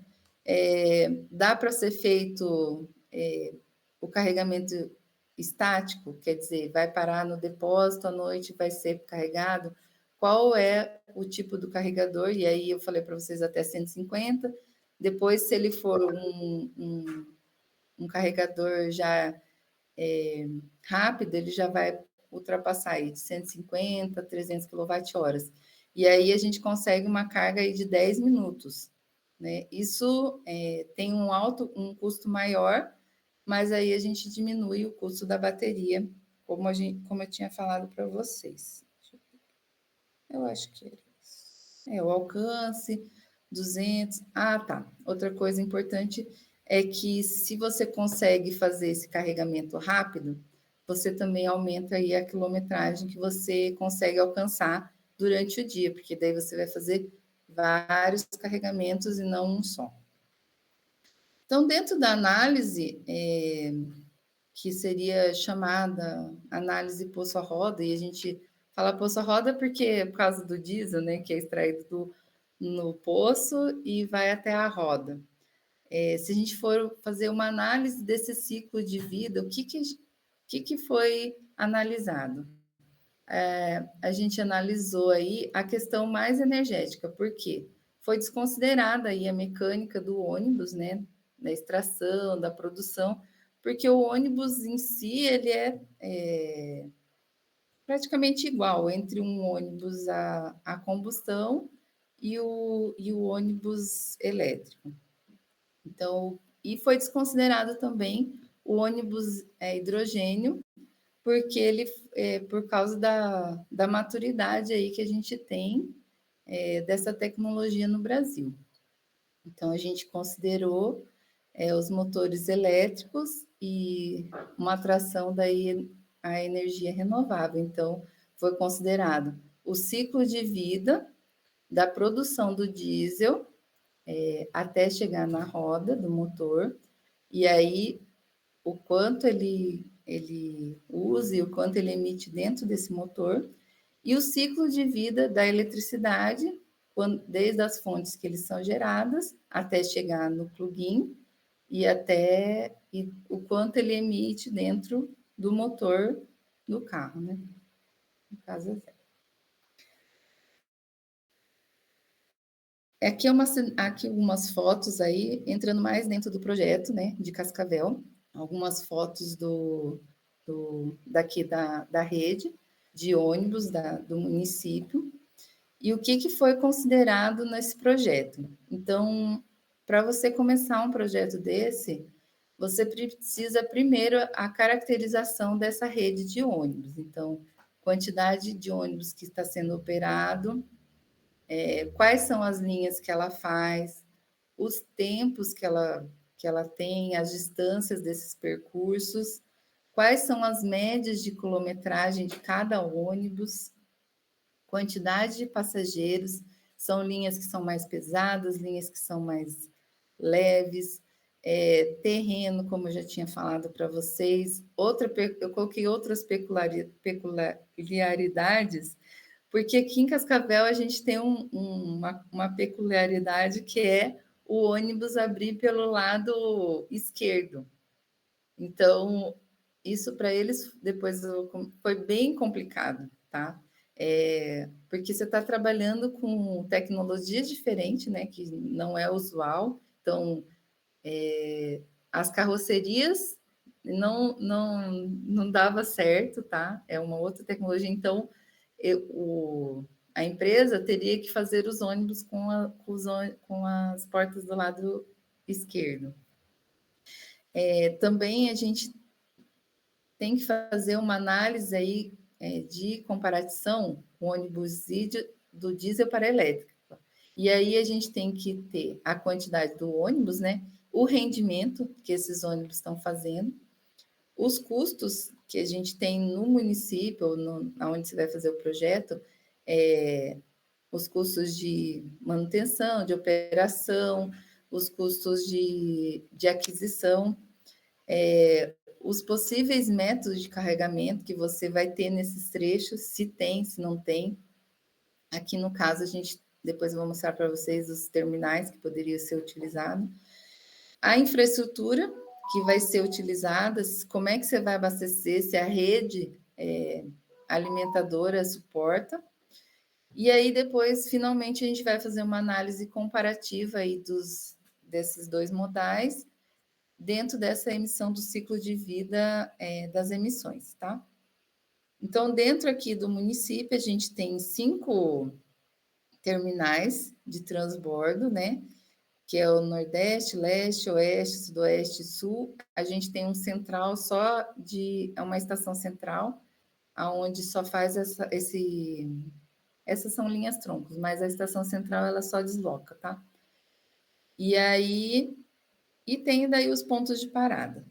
Dá para ser feito o carregamento estático, quer dizer, vai parar no depósito à noite, vai ser carregado. Qual é o tipo do carregador? E aí eu falei para vocês até 150. Depois, se ele for um carregador já rápido, ele já vai ultrapassar aí de 150 a 300 kWh. E aí a gente consegue uma carga aí de 10 minutos. Né? Isso tem um custo maior, mas aí a gente diminui o custo da bateria, como eu tinha falado para vocês. Eu acho que é o alcance, 200. Ah, tá. Outra coisa importante é que se você consegue fazer esse carregamento rápido, você também aumenta aí a quilometragem que você consegue alcançar durante o dia, porque daí você vai fazer vários carregamentos e não um só. Então, dentro da análise, que seria chamada análise poço a roda, e a gente fala poço a roda porque é por causa do diesel, né, que é extraído no poço e vai até a roda. Se a gente for fazer uma análise desse ciclo de vida, o que foi analisado? A gente analisou aí a questão mais energética, porque foi desconsiderada aí a mecânica do ônibus, né, da extração, da produção, porque o ônibus em si, ele é praticamente igual entre um ônibus a combustão e o ônibus elétrico. Então, e foi desconsiderado também o ônibus hidrogênio, porque ele, por causa da maturidade aí que a gente tem dessa tecnologia no Brasil. Então, a gente considerou os motores elétricos e uma atração daí à energia renovável. Então, foi considerado o ciclo de vida da produção do diesel até chegar na roda do motor, e aí o quanto ele usa e o quanto ele emite dentro desse motor, e o ciclo de vida da eletricidade, desde as fontes que eles são geradas até chegar no plug-in, e o quanto ele emite dentro do motor do carro, né? No caso é zero. Aqui, aqui algumas fotos aí, entrando mais dentro do projeto, né, de Cascavel, algumas fotos daqui da rede de ônibus do município, e o que foi considerado nesse projeto. Então, para você começar um projeto desse, você precisa primeiro a caracterização dessa rede de ônibus. Então, quantidade de ônibus que está sendo operado, quais são as linhas que ela faz, os tempos que ela tem, as distâncias desses percursos, quais são as médias de quilometragem de cada ônibus, quantidade de passageiros, são linhas que são mais pesadas, linhas que são mais leves, terreno, como eu já tinha falado para vocês. Eu coloquei outras peculiaridades, porque aqui em Cascavel a gente tem uma peculiaridade que é o ônibus abrir pelo lado esquerdo. Então, isso para eles depois foi bem complicado, tá? Porque você está trabalhando com tecnologia diferente, né? Que não é usual. Então, as carrocerias não dava certo, tá? É uma outra tecnologia. Então, a empresa teria que fazer os ônibus com as portas do lado esquerdo. Também a gente tem que fazer uma análise aí de comparação com o ônibus do diesel para elétrico. E aí a gente tem que ter a quantidade do ônibus, né? O rendimento que esses ônibus estão fazendo, os custos que a gente tem no município, onde você vai fazer o projeto, os custos de manutenção, de operação, os custos de aquisição, os possíveis métodos de carregamento que você vai ter nesses trechos, se tem, se não tem. Aqui no caso, a gente depois eu vou mostrar para vocês os terminais que poderiam ser utilizados. A infraestrutura que vai ser utilizada, como é que você vai abastecer, se a rede alimentadora suporta. E aí, depois, finalmente, a gente vai fazer uma análise comparativa aí desses dois modais dentro dessa emissão do ciclo de vida das emissões, tá? Então, dentro aqui do município, a gente tem 5 terminais de transbordo, né? Que é o Nordeste, Leste, Oeste, Sudoeste e Sul. A gente tem um central é uma estação central, aonde só faz essas são linhas troncos, mas a estação central ela só desloca, tá? E aí, tem daí os pontos de parada.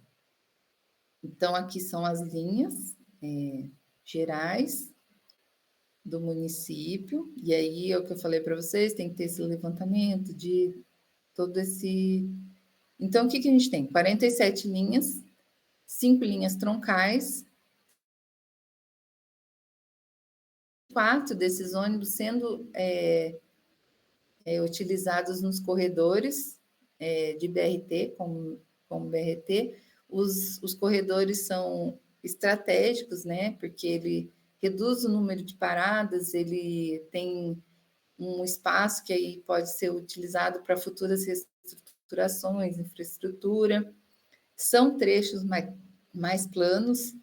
Então, aqui são as linhas gerais do município, e aí é o que eu falei para vocês, tem que ter esse levantamento de todo esse... Então, o que a gente tem? 47 linhas, 5 linhas troncais, 4 desses ônibus sendo utilizados nos corredores de BRT, como BRT. Os corredores são estratégicos, né? Porque ele reduz o número de paradas, ele tem um espaço que aí pode ser utilizado para futuras reestruturações, infraestrutura. São trechos mais planos,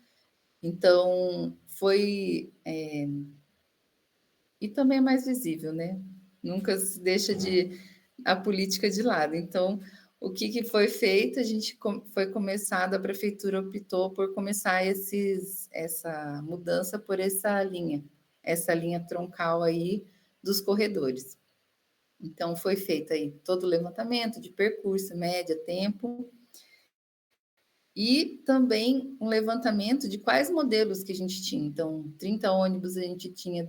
então foi... e também é mais visível, né? Nunca se deixa a política de lado. Então, o que foi feito? Foi começado, a prefeitura optou por começar essa mudança por essa linha troncal aí dos corredores. Então, foi feito aí todo o levantamento de percurso, média, tempo, e também um levantamento de quais modelos que a gente tinha. Então, 30 ônibus a gente tinha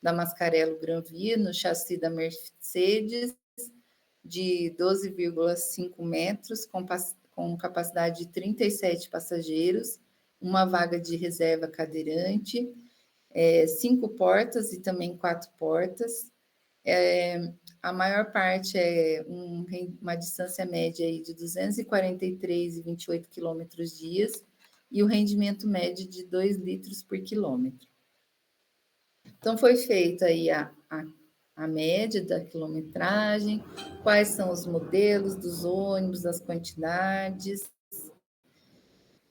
da Mascarello Granvia, no chassi da Mercedes, de 12,5 metros, com capacidade de 37 passageiros, uma vaga de reserva cadeirante, 5 portas e também 4 portas. A maior parte é uma distância média aí de 243,28 quilômetros dias e o rendimento médio de 2 litros por quilômetro. Então, foi feita aí a média da quilometragem, quais são os modelos dos ônibus, as quantidades.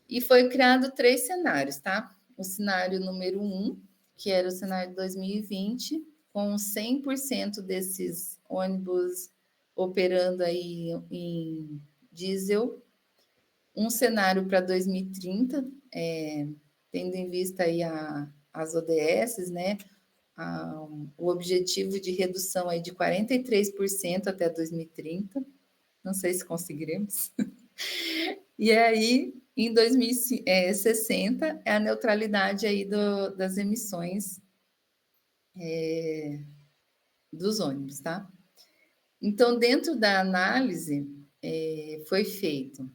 E foi criado 3 cenários, tá? O cenário número 1, que era o cenário de 2020, com 100% desses ônibus operando aí em diesel. Um cenário para 2030, tendo em vista aí as ODS, né? O objetivo de redução aí de 43% até 2030. Não sei se conseguiremos. E aí, em 2060, é a neutralidade aí das emissões dos ônibus, tá? Então, dentro da análise, foi feito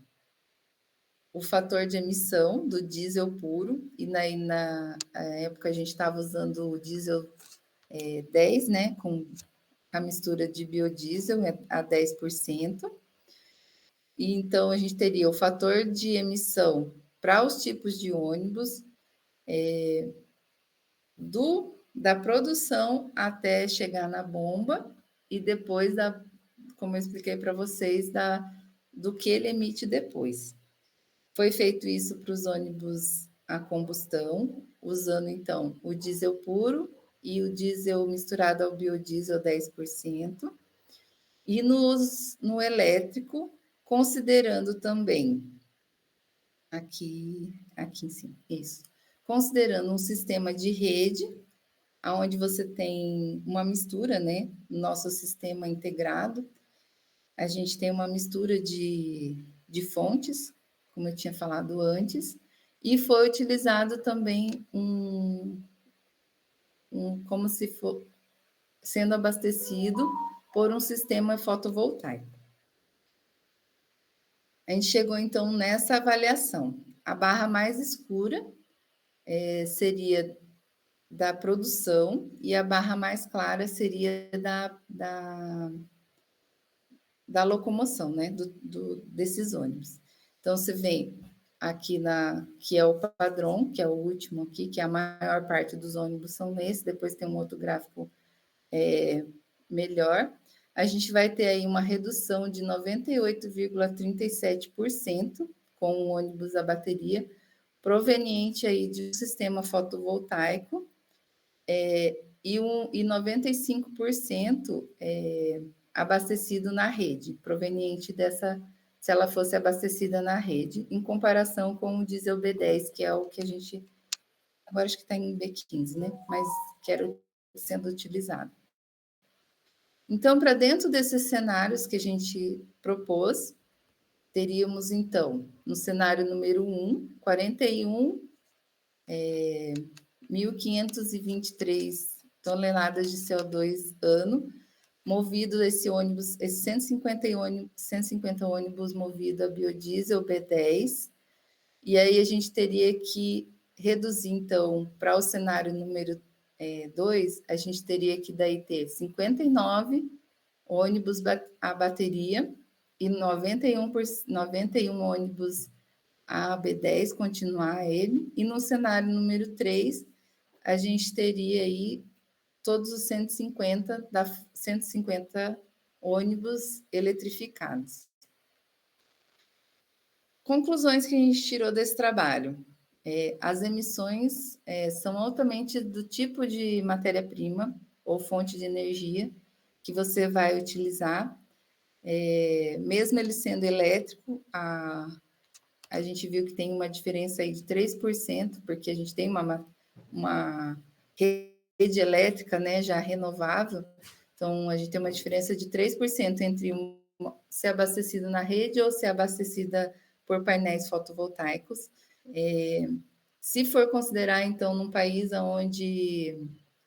o fator de emissão do diesel puro, e na época a gente estava usando o diesel 10, né, com a mistura de biodiesel a 10%. E então a gente teria o fator de emissão para os tipos de ônibus, da produção até chegar na bomba, e depois como eu expliquei para vocês, do que ele emite depois. Foi feito isso para os ônibus a combustão, usando então o diesel puro e o diesel misturado ao biodiesel 10%, e no elétrico, considerando também aqui em cima, isso, considerando um sistema de rede, onde você tem uma mistura, né? Nosso sistema integrado, a gente tem uma mistura de fontes, como eu tinha falado antes, e foi utilizado também como se for sendo abastecido por um sistema fotovoltaico. A gente chegou, então, nessa avaliação. A barra mais escura seria da produção e a barra mais clara seria da locomoção, né, desses ônibus. Então, você vem aqui que é o padrão, que é o último aqui, que a maior parte dos ônibus são nesse, depois tem um outro gráfico melhor. A gente vai ter aí uma redução de 98,37% com o ônibus a bateria, proveniente aí de um sistema fotovoltaico, e 95% abastecido na rede, proveniente se ela fosse abastecida na rede, em comparação com o diesel B10, que é o que a gente, agora acho que está em B15, né? Mas que era sendo utilizado. Então, para dentro desses cenários que a gente propôs, teríamos, então, no cenário número 1, 41.523 toneladas de CO2 ano, movido esse 150 ônibus movido a biodiesel B10, e aí a gente teria que reduzir, então, para o cenário número 2, a gente teria que daí ter 59 ônibus a bateria e 91 ônibus a B10, continuar ele, e no cenário número 3, a gente teria aí todos os 150 ônibus eletrificados. Conclusões que a gente tirou desse trabalho. As emissões são altamente do tipo de matéria-prima ou fonte de energia que você vai utilizar. Mesmo ele sendo elétrico, a gente viu que tem uma diferença aí de 3%, porque a gente tem uma rede elétrica, né, já renovável, então a gente tem uma diferença de 3% entre ser abastecida na rede ou ser abastecida por painéis fotovoltaicos. Se for considerar, então, num país onde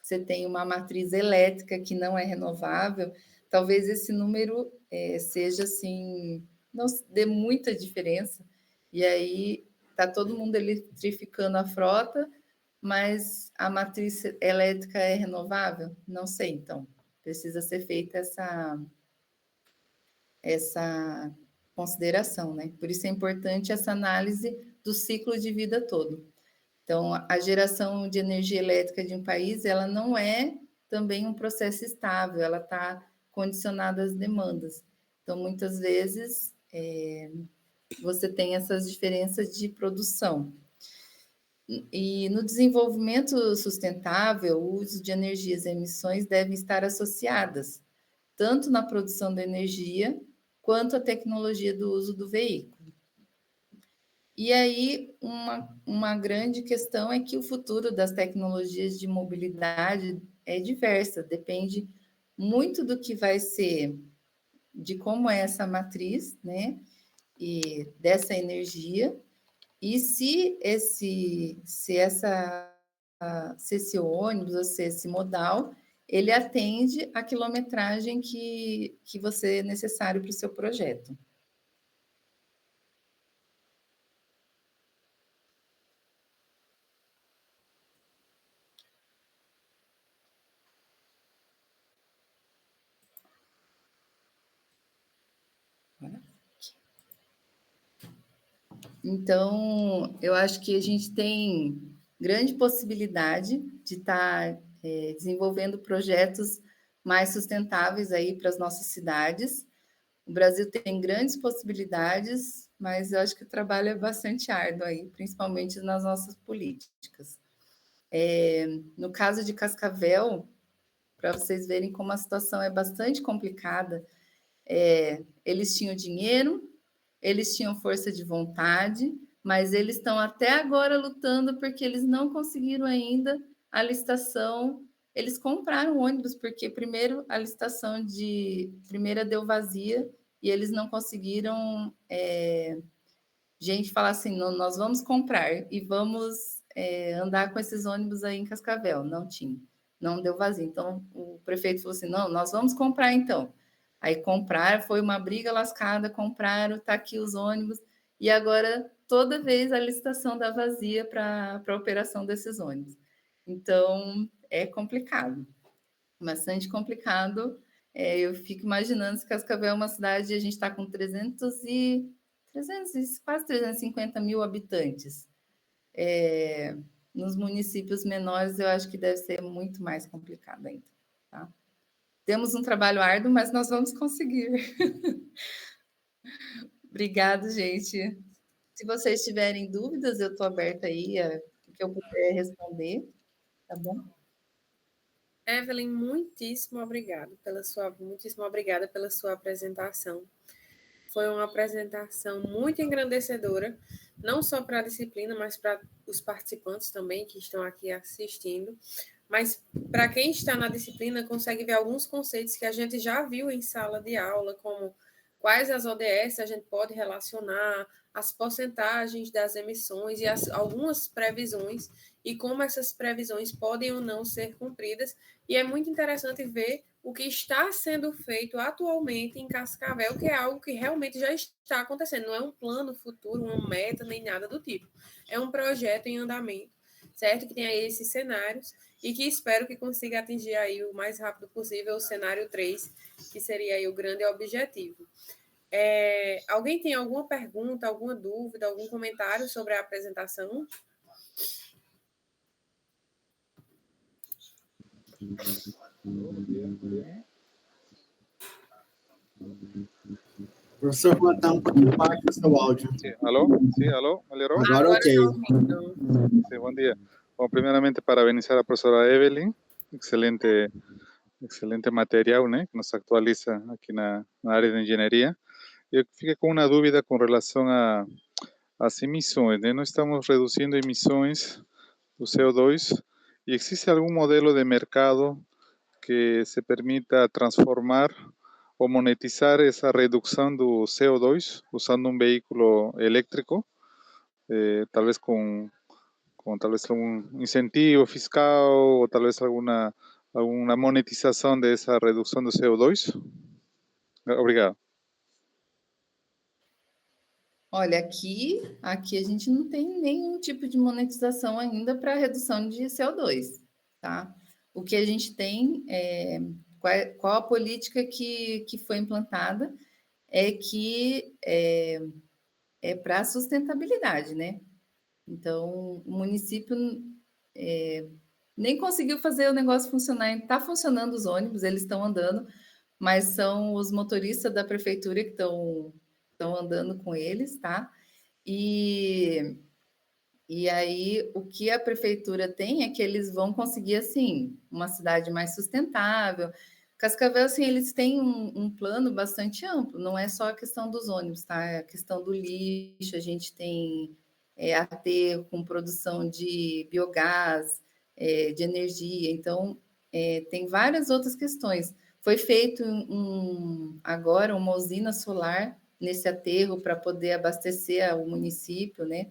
você tem uma matriz elétrica que não é renovável, talvez esse número seja assim, não dê muita diferença, e aí está todo mundo eletrificando a frota, mas a matriz elétrica é renovável? Não sei, então, precisa ser feita essa consideração, né? Por isso é importante essa análise do ciclo de vida todo. Então, a geração de energia elétrica de um país, ela não é também um processo estável, ela está condicionada às demandas. Então, muitas vezes, você tem essas diferenças de produção. E no desenvolvimento sustentável, o uso de energias e emissões devem estar associadas, tanto na produção da energia, quanto a tecnologia do uso do veículo. E aí, uma grande questão é que o futuro das tecnologias de mobilidade é diversa, depende muito do que vai ser, de como é essa matriz, né, e dessa energia, e se esse ônibus, ou se esse modal, ele atende a quilometragem que você é necessário para o seu projeto. Então, eu acho que a gente tem grande possibilidade de estar desenvolvendo projetos mais sustentáveis aí para as nossas cidades. O Brasil tem grandes possibilidades, mas eu acho que o trabalho é bastante árduo aí, principalmente nas nossas políticas. No caso de Cascavel, para vocês verem como a situação é bastante complicada, eles tinham dinheiro, eles tinham força de vontade, mas eles estão até agora lutando porque eles não conseguiram ainda a licitação. Eles compraram ônibus, porque primeiro a licitação de primeira deu vazia e eles não conseguiram gente falar assim, não, nós vamos comprar e vamos andar com esses ônibus aí em Cascavel. Não tinha, não deu vazio. Então o prefeito falou assim, não, nós vamos comprar então. Aí compraram, foi uma briga lascada, compraram, tá aqui os ônibus, e agora toda vez a licitação dá vazia para a operação desses ônibus. Então, é complicado, bastante complicado. Eu fico imaginando se Cascavel é uma cidade, a gente está com 300 e quase 350 mil habitantes. Nos municípios menores, eu acho que deve ser muito mais complicado ainda, tá? Temos um trabalho árduo, mas nós vamos conseguir. Obrigada, gente. Se vocês tiverem dúvidas, eu estou aberta aí a que eu puder responder, tá bom? Evelyn, muitíssimo obrigada pela sua apresentação. Foi uma apresentação muito engrandecedora, não só para a disciplina, mas para os participantes também que estão aqui assistindo. Mas para quem está na disciplina, consegue ver alguns conceitos que a gente já viu em sala de aula, como quais as ODS a gente pode relacionar, as porcentagens das emissões e algumas previsões, e como essas previsões podem ou não ser cumpridas. E é muito interessante ver o que está sendo feito atualmente em Cascavel, que é algo que realmente já está acontecendo. Não é um plano futuro, uma meta, nem nada do tipo. É um projeto em andamento, certo? Que tem aí esses cenários e que espero que consiga atingir aí o mais rápido possível o cenário 3, que seria aí o grande objetivo. Alguém tem alguma pergunta, alguma dúvida, algum comentário sobre a apresentação? Professor, vou botar um pouquinho baixo o seu áudio. Sim, alô? Sim, alô? Melhorou? Agora ok. Sim, bom dia. Bom, primeiramente, parabenizar a professora Evelyn. Excelente material, né? Que nos atualiza aqui na área de engenharia. Eu fiquei com uma dúvida com relação às emissões, né? Nós estamos reduzindo emissões do CO2 e existe algum modelo de mercado que se permita transformar ou monetizar essa redução do CO2 usando um veículo elétrico, talvez com talvez algum incentivo fiscal ou talvez alguma monetização dessa redução do CO2? Obrigado. Olha, aqui a gente não tem nenhum tipo de monetização ainda para redução de CO2, tá? O que a gente tem qual a política que foi implantada é que é para a sustentabilidade, né? Então, o município nem conseguiu fazer o negócio funcionar. Está funcionando os ônibus, eles estão andando, mas são os motoristas da prefeitura que estão andando com eles, tá? E aí, o que a prefeitura tem é que eles vão conseguir, assim, uma cidade mais sustentável. Cascavel, assim, eles têm um plano bastante amplo, não é só a questão dos ônibus, tá? É a questão do lixo, a gente tem aterro com produção de biogás, de energia, então, tem várias outras questões. Foi feito agora uma usina solar nesse aterro para poder abastecer o município, né?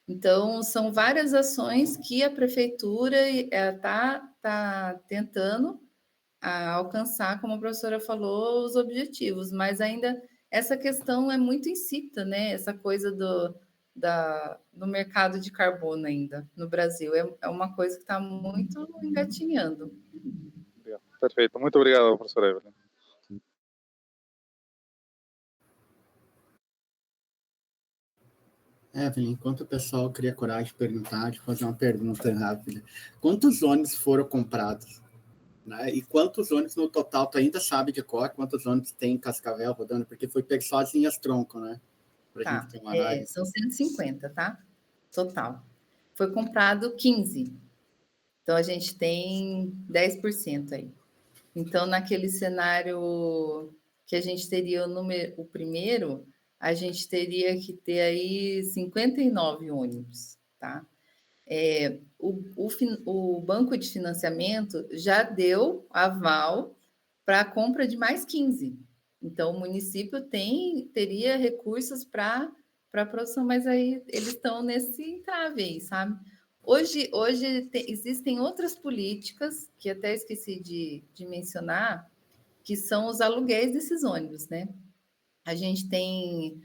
Então, são várias ações que a prefeitura está tentando alcançar, como a professora falou, os objetivos, mas ainda essa questão é muito incipta, né? Essa coisa do mercado de carbono ainda no Brasil. É uma coisa que está muito engatinhando. Perfeito. Muito obrigado, professora Evelyn. Evelyn, enquanto o pessoal cria coragem de perguntar, de fazer uma pergunta rápida. Quantos ônibus foram comprados? Né? E quantos ônibus no total, tu ainda sabe de cor, quantos ônibus tem em Cascavel rodando? Porque foi pego só as linhas tronco, né? Pra gente ter uma análise. São 150, tá? Total. Foi comprado 15. Então, a gente tem 10% aí. Então, naquele cenário que a gente teria o primeiro, a gente teria que ter aí 59 ônibus, tá? O banco de financiamento já deu aval para a compra de mais 15. Então, o município teria recursos para a produção, mas aí eles estão nesse entrave aí, sabe? Hoje existem outras políticas, que até esqueci de mencionar, que são os aluguéis desses ônibus, né? A gente tem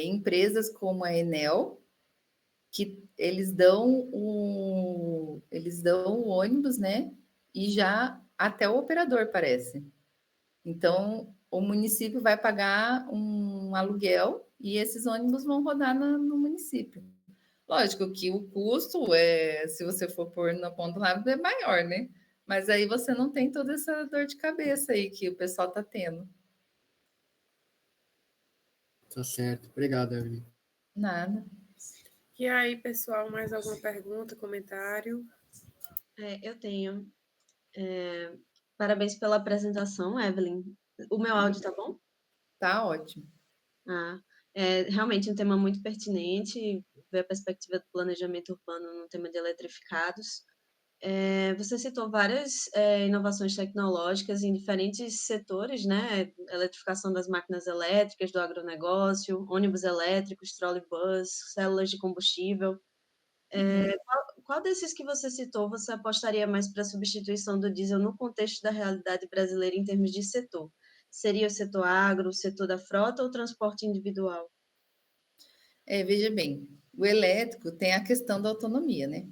empresas como a Enel, que eles dão o ônibus, né? E já até o operador parece. Então, o município vai pagar um aluguel e esses ônibus vão rodar no município. Lógico que o custo se você for pôr na ponta do lápis, é maior, né? Mas aí você não tem toda essa dor de cabeça aí que o pessoal está tendo. Tá certo. Obrigado, Evelyn. Nada. E aí, pessoal, mais alguma pergunta, comentário? Eu tenho. Parabéns pela apresentação, Evelyn. O meu áudio tá bom? Tá ótimo. É realmente um tema muito pertinente, ver a perspectiva do planejamento urbano no tema de eletrificados. Você citou várias inovações tecnológicas em diferentes setores, né? Eletrificação das máquinas elétricas, do agronegócio, ônibus elétricos, trolleybus, células de combustível. Qual desses que você citou você apostaria mais para a substituição do diesel no contexto da realidade brasileira em termos de setor? Seria o setor agro, o setor da frota ou o transporte individual? Veja bem, o elétrico tem a questão da autonomia, né?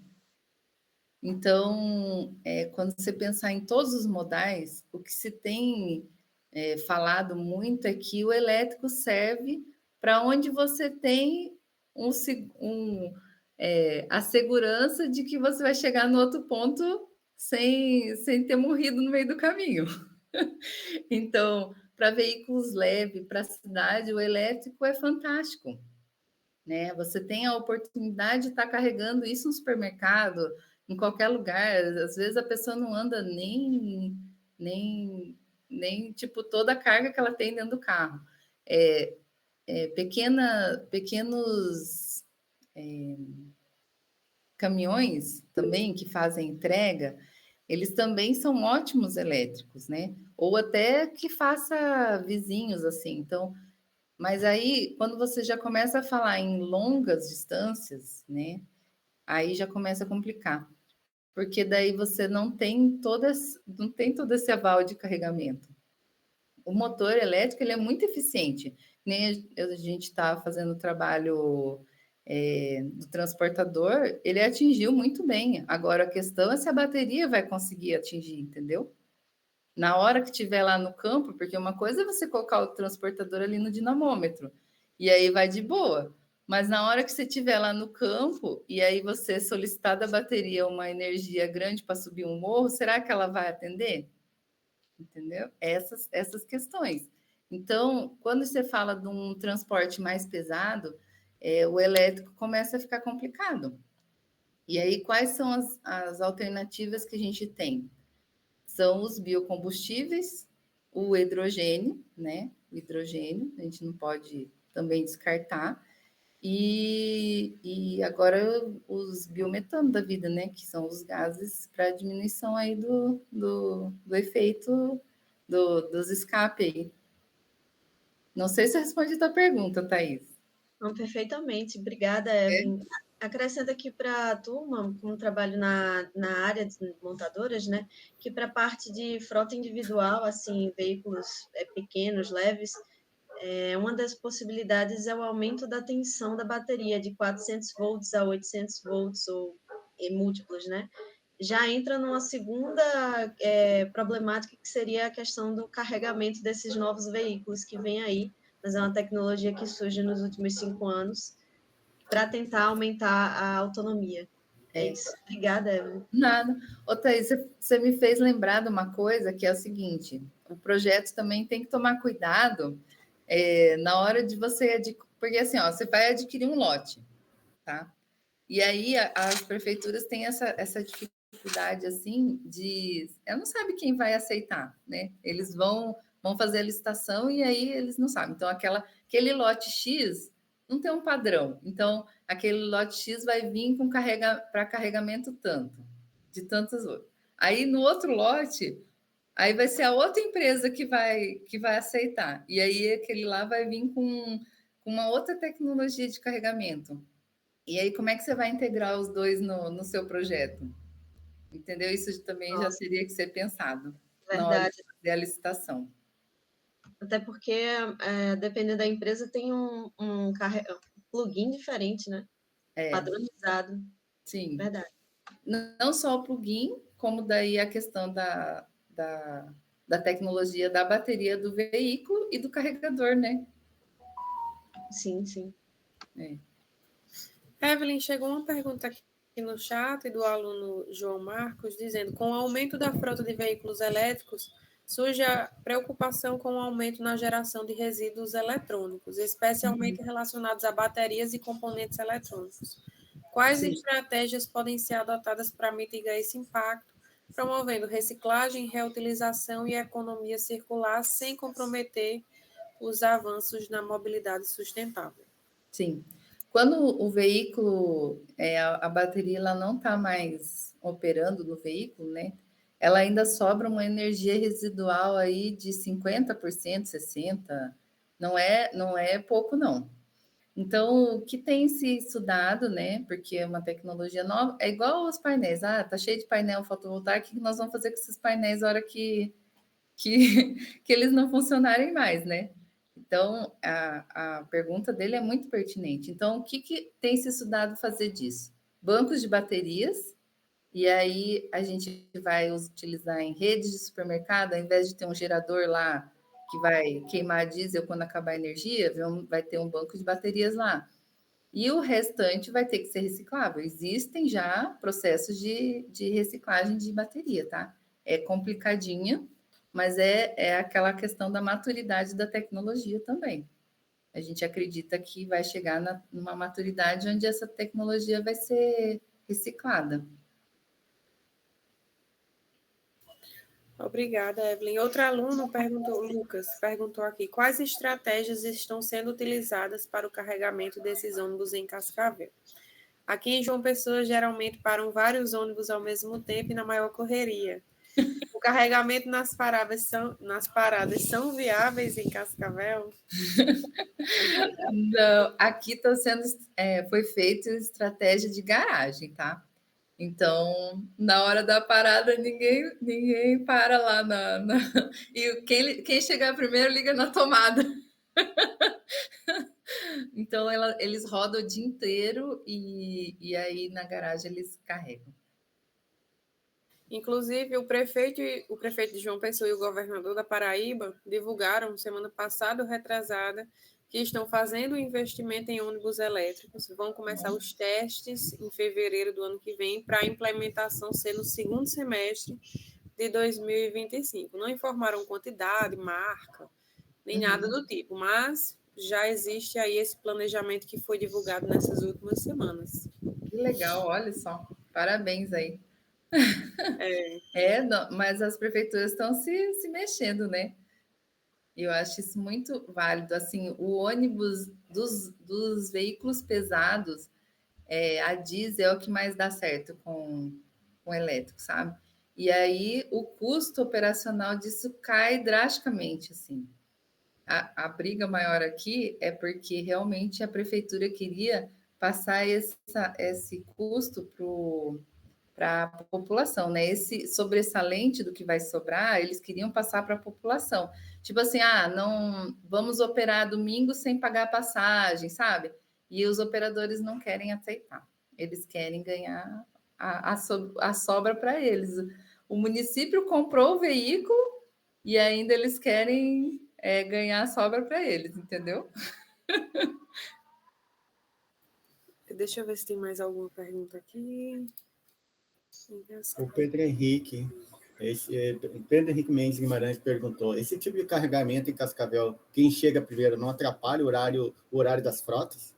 Então, quando você pensar em todos os modais, o que se tem falado muito é que o elétrico serve para onde você tem a segurança de que você vai chegar no outro ponto sem ter morrido no meio do caminho. Então, para veículos leves, para a cidade, o elétrico é fantástico, né? Você tem a oportunidade de estar carregando isso no supermercado, em qualquer lugar. Às vezes a pessoa não anda nem tipo toda a carga que ela tem dentro do carro. Pequenos caminhões também que fazem entrega, eles também são ótimos elétricos, né? Ou até que faça vizinhos assim. Então, mas aí, quando você já começa a falar em longas distâncias, né? Aí já começa a complicar. Porque daí você não tem todo esse aval de carregamento. O motor elétrico ele é muito eficiente. Nem a gente está fazendo o trabalho do transportador, ele atingiu muito bem. Agora a questão é se a bateria vai conseguir atingir, entendeu? Na hora que estiver lá no campo, porque uma coisa é você colocar o transportador ali no dinamômetro, e aí vai de boa. Mas na hora que você estiver lá no campo e aí você solicitar da bateria uma energia grande para subir um morro, será que ela vai atender? Entendeu? Essas questões. Então, quando você fala de um transporte mais pesado, o elétrico começa a ficar complicado. E aí, quais são as alternativas que a gente tem? São os biocombustíveis, o hidrogênio, né? O hidrogênio, a gente não pode também descartar. E agora os biometanos da vida, né? Que são os gases para diminuição aí do efeito dos escapes aí. Não sei se eu respondi a tua pergunta, Thaís. Não, perfeitamente. Obrigada, Evelyn. Acrescento aqui para a turma, como trabalho na área de montadoras, né, que para a parte de frota individual, assim, veículos pequenos, leves, uma das possibilidades é o aumento da tensão da bateria de 400 volts a 800 volts ou múltiplos, né? Já entra numa segunda problemática, que seria a questão do carregamento desses novos veículos que vem aí, mas é uma tecnologia que surge nos últimos 5 anos para tentar aumentar a autonomia. É isso. Obrigada, Evelyn. Nada. Ô, Thaís, você me fez lembrar de uma coisa que é o seguinte: o projeto também tem que tomar cuidado na hora de você adquirir, porque assim, ó, você vai adquirir um lote, tá? E aí as prefeituras têm essa dificuldade assim de ela não sabe quem vai aceitar, né? Eles vão fazer a licitação e aí eles não sabem. Então aquele lote X não tem um padrão. Então aquele lote X vai vir com para carregamento tanto, de tantas outras. Aí no outro lote, aí vai ser a outra empresa que vai aceitar. E aí aquele lá vai vir com uma outra tecnologia de carregamento. E aí, como é que você vai integrar os dois no seu projeto? Entendeu? Isso também já teria que ser pensado na hora de fazer a licitação. Até porque, dependendo da empresa, tem um plugin diferente, né? Padronizado. Sim. Verdade. Não só o plugin, como daí a questão da tecnologia da bateria do veículo e do carregador, né? Sim, sim. Evelyn, chegou uma pergunta aqui no chat do aluno João Marcos, dizendo: com o aumento da frota de veículos elétricos, surge a preocupação com o aumento na geração de resíduos eletrônicos, especialmente relacionados a baterias e componentes eletrônicos. Quais estratégias podem ser adotadas para mitigar esse impacto, promovendo reciclagem, reutilização e economia circular, sem comprometer os avanços na mobilidade sustentável? Sim. Quando o veículo, a bateria ela não está mais operando no veículo, né? Ela ainda sobra uma energia residual aí de 50%, 60%. Não é pouco, não. Então, o que tem se estudado, né? Porque é uma tecnologia nova, é igual aos painéis. Ah, tá cheio de painel fotovoltaico, o que nós vamos fazer com esses painéis na hora que eles não funcionarem mais, né? Então, a pergunta dele é muito pertinente. Então, o que tem se estudado fazer disso? Bancos de baterias, e aí a gente vai utilizar em redes de supermercado, ao invés de ter um gerador lá que vai queimar diesel quando acabar a energia, vai ter um banco de baterias lá. E o restante vai ter que ser reciclável. Existem já processos de reciclagem de bateria, tá? É complicadinho, mas é aquela questão da maturidade da tecnologia também. A gente acredita que vai chegar numa maturidade onde essa tecnologia vai ser reciclada. Obrigada, Evelyn. Outro aluno Lucas, perguntou aqui: quais estratégias estão sendo utilizadas para o carregamento desses ônibus em Cascavel? Aqui em João Pessoa, geralmente param vários ônibus ao mesmo tempo e na maior correria. O carregamento nas paradas são viáveis em Cascavel? Não, aqui foi feita estratégia de garagem, tá? Então, na hora da parada, ninguém para lá e quem chegar primeiro liga na tomada. Então, eles rodam o dia inteiro e aí na garagem eles carregam. Inclusive, o prefeito de João Pessoa e o governador da Paraíba divulgaram, semana passada ou retrasada, que estão fazendo o investimento em ônibus elétricos. Vão começar os testes em fevereiro do ano que vem, para a implementação ser no segundo semestre de 2025. Não informaram quantidade, marca, nem nada do tipo, mas já existe aí esse planejamento que foi divulgado nessas últimas semanas. Que legal, olha só. Parabéns aí. Mas as prefeituras estão se mexendo, né? Eu acho isso muito válido. Assim, o ônibus dos veículos pesados, a diesel é o que mais dá certo com elétrico, sabe? E aí o custo operacional disso cai drasticamente, assim. A briga maior aqui é porque realmente a prefeitura queria passar esse custo para a população, né? Esse sobressalente do que vai sobrar, eles queriam passar para a população. Tipo assim, não vamos operar domingo sem pagar passagem, sabe? E os operadores não querem aceitar. Eles querem ganhar a sobra para eles. O município comprou o veículo e ainda eles querem ganhar a sobra para eles, entendeu? Deixa eu ver se tem mais alguma pergunta aqui. O Pedro Henrique Mendes Guimarães perguntou: esse tipo de carregamento em Cascavel, quem chega primeiro, não atrapalha o horário das frotas?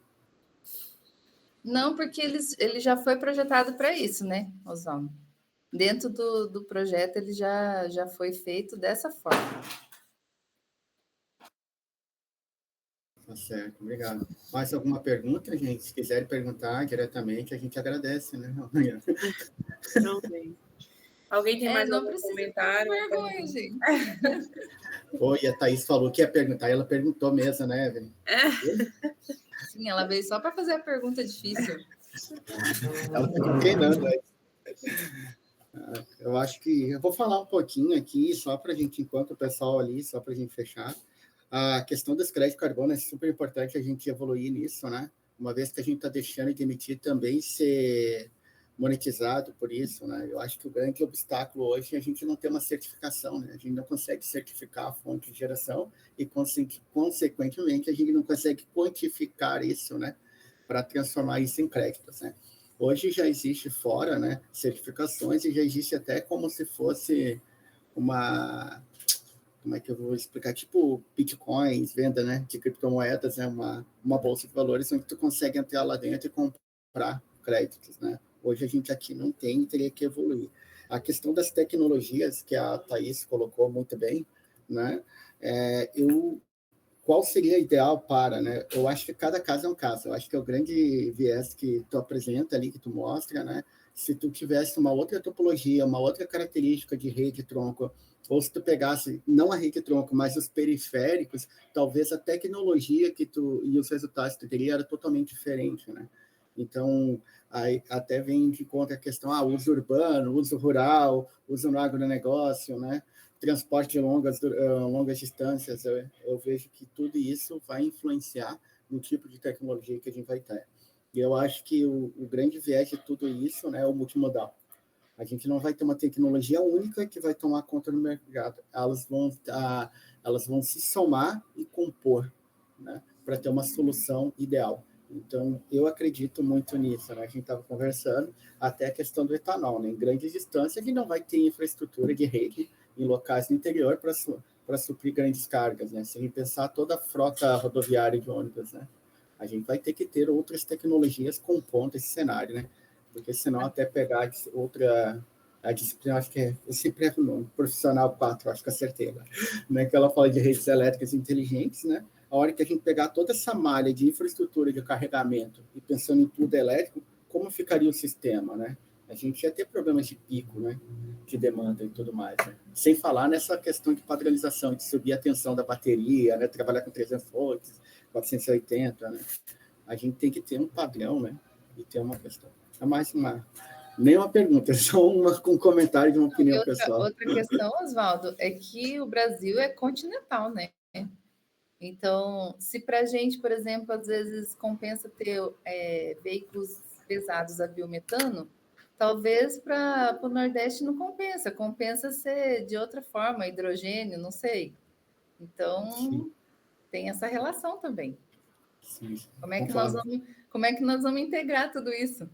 Não, porque ele já foi projetado para isso, né, Oswaldo? Dentro do projeto ele já foi feito dessa forma. Tá certo, obrigado. Mais alguma pergunta, gente? Se quiserem perguntar diretamente, a gente agradece, né? Não tem. Alguém tem mais algum comentário? Vergonha, gente. Oi, a Thaís falou que ia perguntar, ela perguntou mesmo, né, Evelyn? Sim, ela veio só para fazer a pergunta difícil. Ela ficou treinando, né? Eu acho que eu vou falar um pouquinho aqui, só para a gente, enquanto o pessoal ali, só para a gente fechar. A questão dos créditos de carbono é super importante a gente evoluir nisso, né? Uma vez que a gente está deixando de emitir também ser monetizado por isso, né? Eu acho que o grande obstáculo hoje é a gente não ter uma certificação, né? A gente não consegue certificar a fonte de geração e, consequentemente, a gente não consegue quantificar isso, né? Para transformar isso em créditos, né? Hoje já existe fora, né, certificações e já existe até como se fosse uma, como é que eu vou explicar, tipo bitcoins, venda, né, de criptomoedas, né, uma bolsa de valores onde tu consegue entrar lá dentro e comprar créditos, né. Hoje a gente aqui não tem, teria que evoluir. A questão das tecnologias, que a Thaís colocou muito bem, né, qual seria ideal para, né? Eu acho que cada caso é um caso. Eu acho que é o grande viés que tu apresenta ali, que tu mostra, né? Se tu tivesse uma outra topologia, uma outra característica de rede tronco, ou se tu pegasse não a rede tronco, mas os periféricos, talvez a tecnologia que tu e os resultados que tu teria era totalmente diferente, né? Então, aí até vem de conta a questão, uso urbano, uso rural, uso no agronegócio, né? Transporte de longas distâncias, eu vejo que tudo isso vai influenciar no tipo de tecnologia que a gente vai ter. E eu acho que o grande viés de tudo isso, né, é o multimodal. A gente não vai ter uma tecnologia única que vai tomar conta do mercado. Elas vão se somar e compor, né, para ter uma solução ideal. Então, eu acredito muito nisso, né? A gente estava conversando até a questão do etanol, né? Em grandes distâncias, a gente não vai ter infraestrutura de rede em locais do interior para suprir grandes cargas, né? Se a gente pensar toda a frota rodoviária de ônibus, né? A gente vai ter que ter outras tecnologias compondo esse cenário, né? Porque senão até pegar a disciplina, acho que eu sempre erro o nome, profissional 4, acho que acertei, né? Que ela fala de redes elétricas inteligentes, né? A hora que a gente pegar toda essa malha de infraestrutura de carregamento e pensando em tudo elétrico, como ficaria o sistema, né? A gente ia ter problemas de pico, né? De demanda e tudo mais, né? Sem falar nessa questão de padronização, de subir a tensão da bateria, né? Trabalhar com 300 volts, 480, né? A gente tem que ter um padrão, né? E ter uma questão. É mais nem uma pergunta, é só um comentário de uma opinião pessoal. Outra questão, Oswaldo, é que o Brasil é continental, né? Então, se para a gente, por exemplo, às vezes compensa ter veículos pesados a biometano, talvez para o Nordeste não compensa ser de outra forma, hidrogênio, não sei. Então, tem essa relação também. Sim, Como é concordo. que nós vamos integrar tudo isso?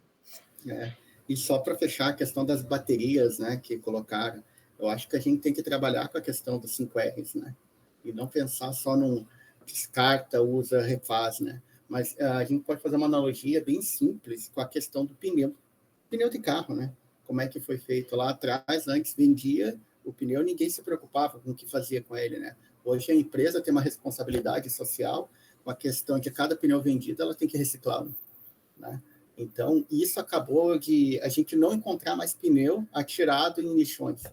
E só para fechar a questão das baterias, né, que colocaram, eu acho que a gente tem que trabalhar com a questão dos 5 R's, né? E não pensar só num descarta, usa, refaz, né? Mas a gente pode fazer uma analogia bem simples com a questão do pneu de carro, né? Como é que foi feito lá atrás, antes vendia o pneu, ninguém se preocupava com o que fazia com ele, né? Hoje a empresa tem uma responsabilidade social com a questão de cada pneu vendido, ela tem que reciclá-lo, né? Então, isso acabou de a gente não encontrar mais pneu atirado em lixões,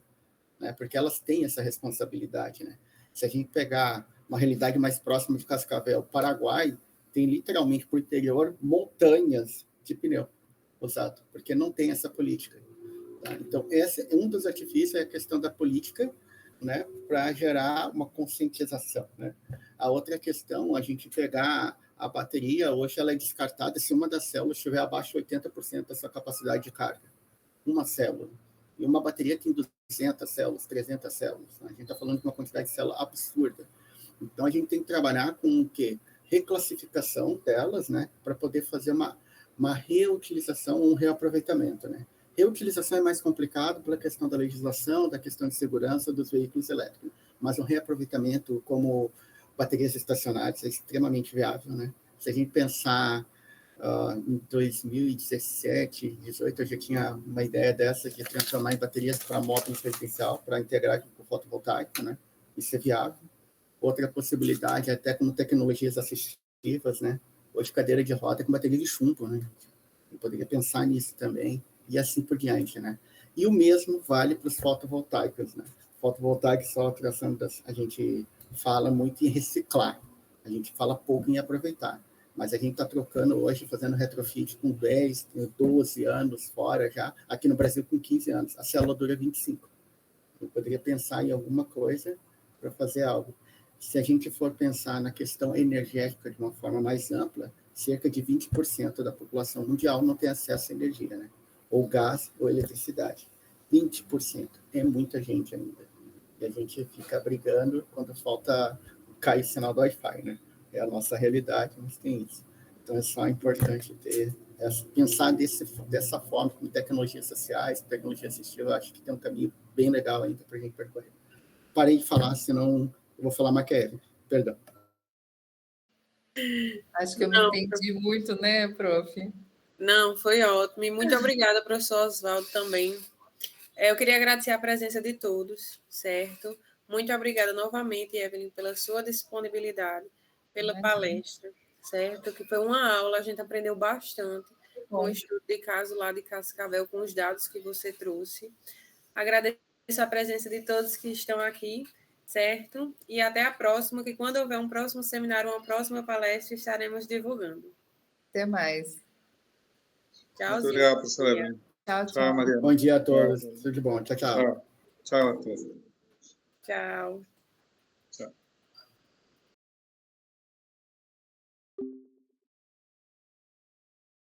né? Porque elas têm essa responsabilidade, né? Se a gente pegar uma realidade mais próxima de Cascavel, Paraguai, tem literalmente por interior montanhas de pneu usado, porque não tem essa política. Tá? Então, esse é um dos artifícios, é a questão da política, né, para gerar uma conscientização, né? A outra questão, a gente pegar a bateria, hoje ela é descartada se uma das células estiver abaixo de 80% da sua capacidade de carga. Uma célula. E uma bateria tem 200 células, 300 células. Né? A gente está falando de uma quantidade de células absurda. Então, a gente tem que trabalhar com o quê? Reclassificação delas, né, para poder fazer uma reutilização ou um reaproveitamento, né? Reutilização é mais complicado pela questão da legislação, da questão de segurança dos veículos elétricos, mas o reaproveitamento como baterias estacionárias é extremamente viável, né? Se a gente pensar em 2017, 2018, eu já tinha uma ideia dessa de transformar em baterias para moto residencial, para integrar com o fotovoltaico, né? Isso é viável. Outra possibilidade, até como tecnologias assistivas, né? Hoje, cadeira de roda com bateria de chumbo, né? Eu poderia pensar nisso também, e assim por diante, né? E o mesmo vale para os fotovoltaicos, né? Fotovoltaico só atração a gente fala muito em reciclar, a gente fala pouco em aproveitar, mas a gente está trocando hoje, fazendo retrofit com 10, 12 anos fora já, aqui no Brasil com 15 anos, a célula dura 25. Eu poderia pensar em alguma coisa para fazer algo. Se a gente for pensar na questão energética de uma forma mais ampla, cerca de 20% da população mundial não tem acesso à energia, né? Ou gás ou eletricidade. 20% é muita gente ainda. E a gente fica brigando quando falta cair o sinal do Wi-Fi, né? É a nossa realidade, mas tem isso. Então é só importante pensar dessa forma, com tecnologias sociais, tecnologia assistiva. Eu acho que tem um caminho bem legal ainda para a gente percorrer. Parei de falar, senão eu vou falar mais que a Eve. Perdão. Acho que eu me entendi muito, né, prof? Não, foi ótimo. E muito obrigada, professor Oswaldo, também. Eu queria agradecer a presença de todos, certo? Muito obrigada novamente, Evelyn, pela sua disponibilidade, pela palestra, certo? Que foi uma aula, a gente aprendeu bastante com o estudo de caso lá de Cascavel, com os dados que você trouxe. Agradeço a presença de todos que estão aqui, certo? E até a próxima, que quando houver um próximo seminário, uma próxima palestra, estaremos divulgando. Até mais. Tchauzinho. Muito obrigado, professora Evelyn. Tchau, Tchau, Mariana. Bom dia a todos. Tudo de bom. Tchau, tchau. Tchau a todos. Tchau. Tchau.